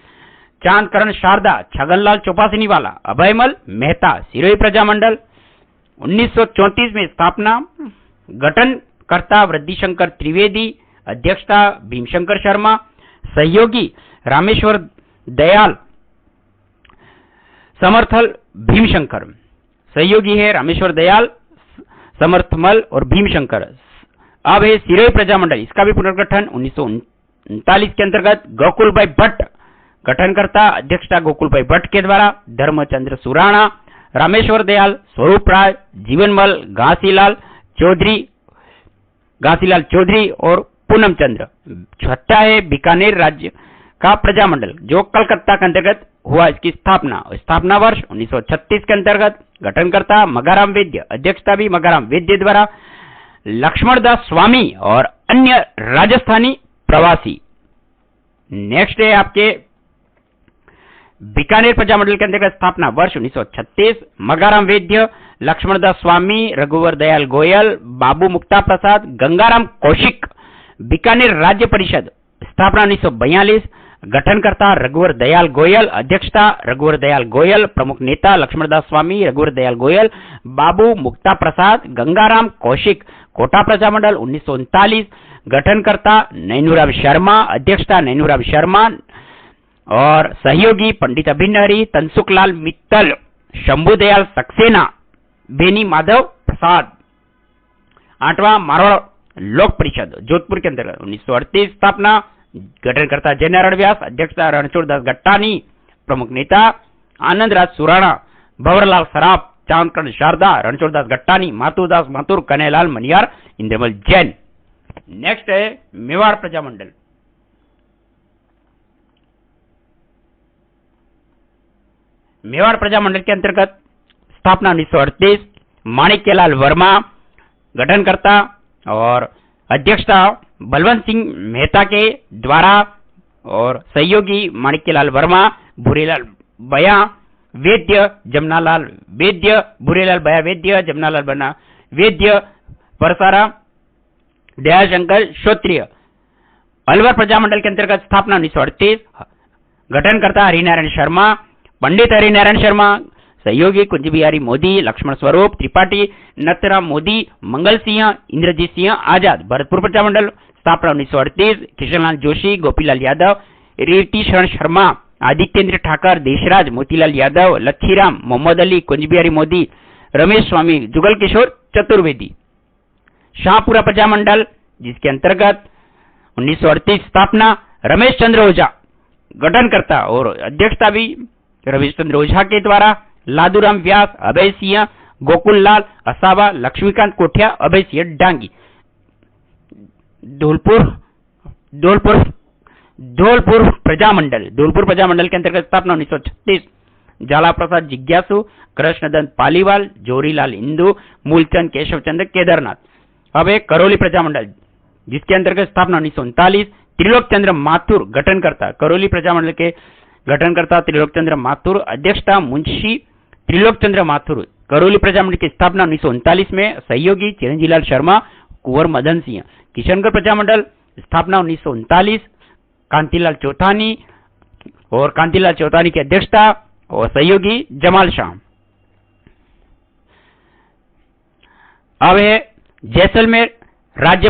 चांदकरण शारदा, छगनलाल चौपासीनीवाला, अभयमल मेहता। सिरोही प्रजामंडल 1934 में स्थापना, गठनकर्ता वृद्धिशंकर त्रिवेदी, अध्यक्षता भीमशंकर शर्मा, सहयोगी रामेश्वर दयाल समर्थल भीमशंकर, सहयोगी है रामेश्वर दयाल समर्थमल और भीमशंकर। अब है सिरोही प्रजामंडल, इसका भी पुनर्गठन 1939 के अंतर्गत गोकुलभाई भट्ट, गठनकर्ता अध्यक्षता गोकुलभाई भट्ट के द्वारा, धर्मचंद्र सुराणा, रामेश्वर दयाल, स्वरूप राय, जीवनमल, घासीलाल चौधरी और पूनम चंद्र। छठा है बीकानेर राज्य का प्रजामंडल जो कलकत्ता के अंतर्गत हुआ। इसकी स्थापना वर्ष 1936 के अंतर्गत, गठनकर्ता मगाराम वैद्य, अध्यक्षता भी मगाराम वैद्य द्वारा, लक्ष्मणदास स्वामी और अन्य राजस्थानी प्रवासी। नेक्स्ट है आपके बीकानेर प्रजामंडल के अंतर्गत स्थापना वर्ष 1936, मगाराम वैद्य, लक्ष्मणदास स्वामी, रघुवर दयाल गोयल, बाबू मुक्ता प्रसाद, गंगाराम कौशिक। बीकानेर राज्य परिषद स्थापना 1942, गठनकर्ता रघुवर दयाल गोयल, अध्यक्षता रघुवर दयाल गोयल, प्रमुख नेता लक्ष्मणदास स्वामी, रघुवर दयाल गोयल, बाबू मुक्ता प्रसाद, गंगाराम कौशिक। कोटा प्रजामंडल 1939, गठनकर्ता नैनूराम शर्मा, अध्यक्षता नैनूराम शर्मा और सहयोगी पंडित अभिनहरी, तनसुखलाल मित्तल, शंभुदयाल सक्सेना, बेनी माधव प्रसाद। आठवां मारवाड़ लोक परिषद जोधपुर के अंतर्गत 1938 स्थापना, गठनकर्ता जयनारायण व्यास, अध्यक्षता रणछोड़दास गट्टानी, प्रमुख नेता आनंदराज सुराणा, भंवरलाल सराफ, चांदकरण शारदा, रणछोड़दास गट्टानी, माथुरदास माथुर, कन्हैयालाल मणिहार, इंद्रमल जैन। नेक्स्ट है मेवाड़ प्रजामंडल। मेवाड़ प्रजामंडल के अंतर्गत स्थापना 1938, माणिक्यलाल वर्मा, गठनकर्ता और अध्यक्षता बलवंत सिंह मेहता के द्वारा और सहयोगी माणिक्यलाल वर्मा, भूरेलाल बया वैद्य, जमनालाल वैद्य, भूरेलाल बया वैद्य, जमनालाल बना वैद्य, परसारा दयाशंकर श्रोत्रिय। अलवर प्रजामंडल के अंतर्गत स्थापना 1938, गठनकर्ता हरिनारायण शर्मा, पंडित हरिनारायण शर्मा, सहयोगी कुंज बिहारी मोदी, लक्ष्मण स्वरूप त्रिपाठी, नथराम मोदी, मंगल सिंह, इंद्रजीत सिंह आजाद। भरतपुर प्रजामंडल स्थापना 1938, किशनलाल जोशी, गोपीलाल यादव, रेवती शरण शर्मा, आदित्येंद्र ठाकर, देशराज, मोतीलाल यादव, लच्छीराम, मोहम्मद अली, कुंज बिहारी मोदी, रमेश स्वामी, जुगल किशोर चतुर्वेदी। शाहपुरा प्रजामंडल जिसके अंतर्गत 1938 स्थापना, रमेश चंद्र ओझा, गठनकर्ता और अध्यक्षता भी रमेश चंद्र ओझा के द्वारा, लादूराम व्यास, अभय सिंह, गोकुल लाल असावा, लक्ष्मीकांत कोठिया, अभय सिंह डांगी। धौलपुर प्रजामंडल के अंतर्गत स्थापना 1936, जाला प्रसाद जिज्ञासु, कृष्णदंत पालीवाल, जोरीलाल इंदू, मूलचंद केशवचंद्र केदारनाथ। अब एक करौली प्रजामंडल जिसके अंतर्गत स्थापना 1939। त्रिलोक चंद्र माथुर गठनकर्ता, करौली प्रजामंडल के गठनकर्ता त्रिलोक चंद्र माथुर, अध्यक्षता मुंशी त्रिलोक चंद्र माथुर। करौली प्रजामंडल की स्थापना 1939 में, सहयोगी चिरंजीलाल शर्मा, कुंवर मदन सिंह। किशनगढ़ प्रजामंडल स्थापना 1939, कांतिलाल चौथानी, और कांतिलाल चौथानी की अध्यक्षता और सहयोगी जमाल शाह। अब है जैसलमेर राज्य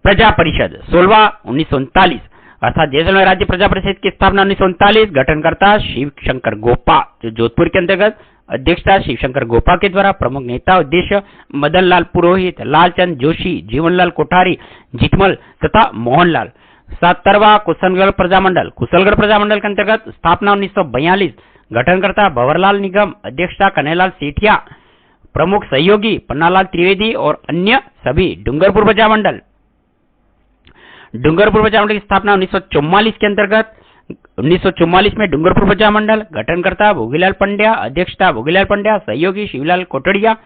प्रजा परिषद 16/1939, अर्थात जैसलमेर राज्य प्रजा परिषद की स्थापना 1939, गठनकर्ता शिव शंकर गोपा, जो जोधपुर के अंतर्गत, अध्यक्षता शिव शंकर गोपा के द्वारा। प्रमुख नेता उद्देश्य मदन लाल पुरोहित, लालचंद जोशी, जीवनलाल कोठारी, जीतमल तथा मोहनलाल। 70वां कुशलगढ़ प्रजामंडल, कुशलगढ़ प्रजामंडल के अंतर्गत, स्थापना 1942, गठनकर्ता भंवरलाल निगम, अध्यक्षता कन्हैयालाल सेठिया, प्रमुख सहयोगी पन्नालाल त्रिवेदी और अन्य सभी। डूंगरपुर प्रजामंडल, डूंगरपुर प्रजामंडल की स्थापना 1944 के अंतर्गत, 1944 में डूंगरपुर प्रजामंडल, गठनकर्ता भोगीलाल पंड्या, अध्यक्षता भोगीलाल पंड्या, सहयोगी शिवलाल कोटड़िया,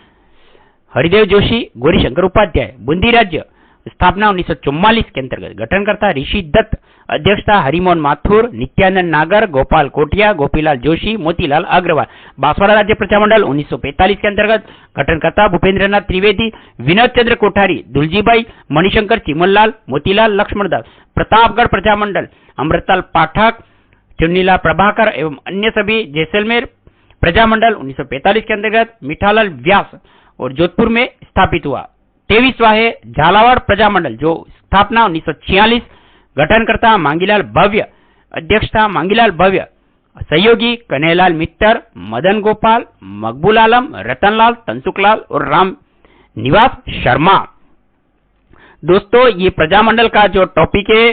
हरिदेव जोशी, गौरी शंकर उपाध्याय। बूंदी राज्य, स्थापना 1944 के अंतर्गत, गठनकर्ता ऋषि दत्त, अध्यक्षता हरिमोहन माथुर, नित्यानंद नागर, गोपाल कोटिया, गोपीलाल जोशी, मोतीलाल अग्रवाल। बांसवाड़ा राज्य प्रजामंडल 1945 के अंतर्गत, गठनकर्ता भूपेंद्रनाथ त्रिवेदी, विनोद चंद्र कोठारी, दुलजीबाई, मणिशंकर चिमनलाल, मोतीलाल लक्ष्मणदास। प्रतापगढ़ प्रजामंडल, अमृतलाल पाठक, चुन्नीलाल प्रभाकर एवं अन्य सभी। जैसलमेर प्रजामंडल 1945 के अंतर्गत, मिठालाल व्यास और जोधपुर में स्थापित हुआ। 23वां है झालावाड़ प्रजामंडल, जो स्थापना 1946, गठनकर्ता मांगीलाल भव्य, अध्यक्षता मांगीलाल भव्य, सहयोगी कन्हैयालाल मित्तर, मदन गोपाल, मकबूल आलम, रतनलाल, तंसुकलाल और राम निवास शर्मा। दोस्तों, ये प्रजामंडल का जो टॉपिक है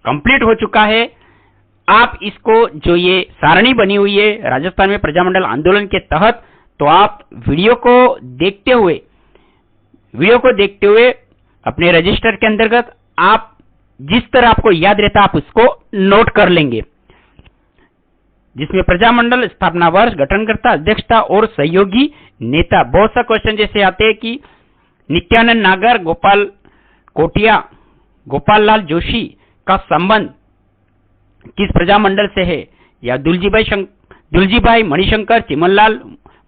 कंप्लीट हो चुका है। आप इसको, जो ये सारणी बनी हुई है राजस्थान में प्रजामंडल आंदोलन के तहत, तो आप वीडियो को देखते हुए अपने रजिस्टर के अंतर्गत आप जिस तरह आपको याद रहता आप उसको नोट कर लेंगे, जिसमें प्रजामंडल, स्थापना वर्ष, गठनकर्ता, अध्यक्षता और सहयोगी नेता। बहुत सा क्वेश्चन जैसे आते हैं कि नित्यानंद नागर, गोपाल कोटिया, गोपाल लाल जोशी का संबंध किस प्रजामंडल से है, या दुलजीभाई, मणिशंकर, चिमनलाल,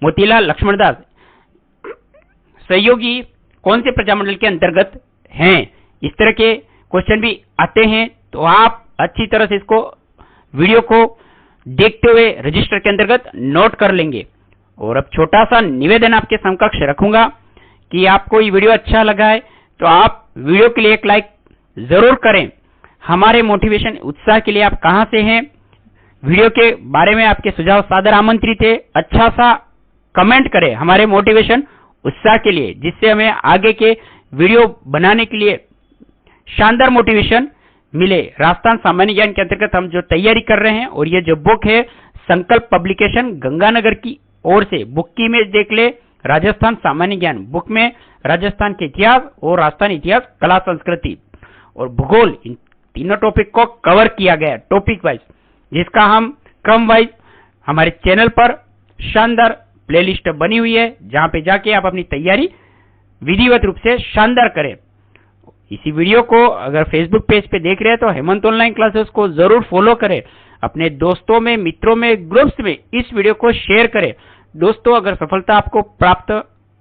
मोतीलाल लक्ष्मणदास सहयोगी कौन से प्रजामंडल के अंतर्गत हैं। इस तरह के क्वेश्चन भी आते हैं, तो आप अच्छी तरह से इसको वीडियो को देखते हुए रजिस्टर के अंतर्गत नोट कर लेंगे। और अब छोटा सा निवेदन आपके समकक्ष रखूंगा कि आपको ये वीडियो अच्छा लगा है तो आप वीडियो के लिए एक लाइक जरूर करें। हमारे मोटिवेशन उत्साह के लिए आप कहां से हैं, वीडियो के बारे में आपके सुझाव सादर आमंत्रित है। अच्छा सा कमेंट करें हमारे मोटिवेशन उत्साह के लिए, जिससे हमें आगे के वीडियो बनाने के लिए शानदार मोटिवेशन मिले। राजस्थान सामान्य ज्ञान के अंतर्गत हम जो तैयारी कर रहे हैं, और ये जो बुक है संकल्प पब्लिकेशन गंगानगर की ओर से, बुक की इमेज देख ले, राजस्थान सामान्य ज्ञान। बुक में राजस्थान के इतिहास और राजस्थान इतिहास, कला संस्कृति और भूगोल, इन तीनों टॉपिक को कवर किया गया टॉपिक वाइज, जिसका हम क्रम वाइज हमारे चैनल पर शानदार प्लेलिस्ट बनी हुई है, जहां पे जाके आप अपनी तैयारी विधिवत रूप से शानदार करें। इसी वीडियो को अगर फेसबुक पेज पे देख रहे हैं तो हेमंत ऑनलाइन क्लासेस को जरूर फॉलो करें, अपने दोस्तों में, मित्रों में, ग्रुप्स में इस वीडियो को शेयर करें। दोस्तों, अगर सफलता आपको प्राप्त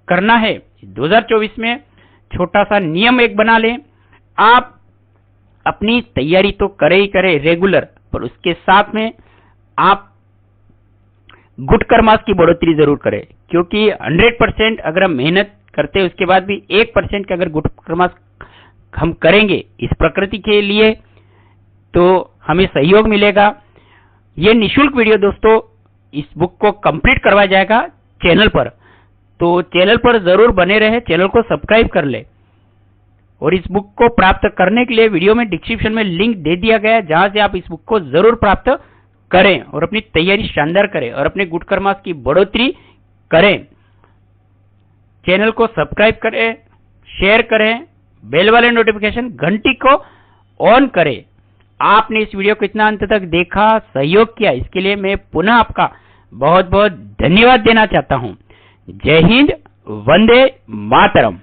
करना है 2024 में, छोटा सा नियम एक बना लें। आप अपनी तैयारी तो करें ही करें रेगुलर, पर उसके साथ में आप गुड कर्मास की बढ़ोतरी जरूर करें, क्योंकि 100% अगर हम मेहनत करते हैं उसके बाद भी 1% के अगर गुड कर्मास हम करेंगे इस प्रकृति के लिए, तो हमें सहयोग मिलेगा। ये निःशुल्क वीडियो दोस्तों इस बुक को कंप्लीट करवाया जाएगा चैनल पर, तो चैनल पर जरूर बने रहे, चैनल को सब्सक्राइब कर ले। और इस बुक को प्राप्त करने के लिए वीडियो में डिस्क्रिप्शन में लिंक दे दिया गया है, जहां से आप इस बुक को जरूर प्राप्त करें और अपनी तैयारी शानदार करें और अपने गुड कर्मास की बढ़ोतरी करें। चैनल को सब्सक्राइब करें, शेयर करें, बेल वाले नोटिफिकेशन घंटी को ऑन करें। आपने इस वीडियो को इतना अंत तक देखा, सहयोग किया, इसके लिए मैं पुनः आपका बहुत बहुत धन्यवाद देना चाहता हूं। जय हिंद, वंदे मातरम।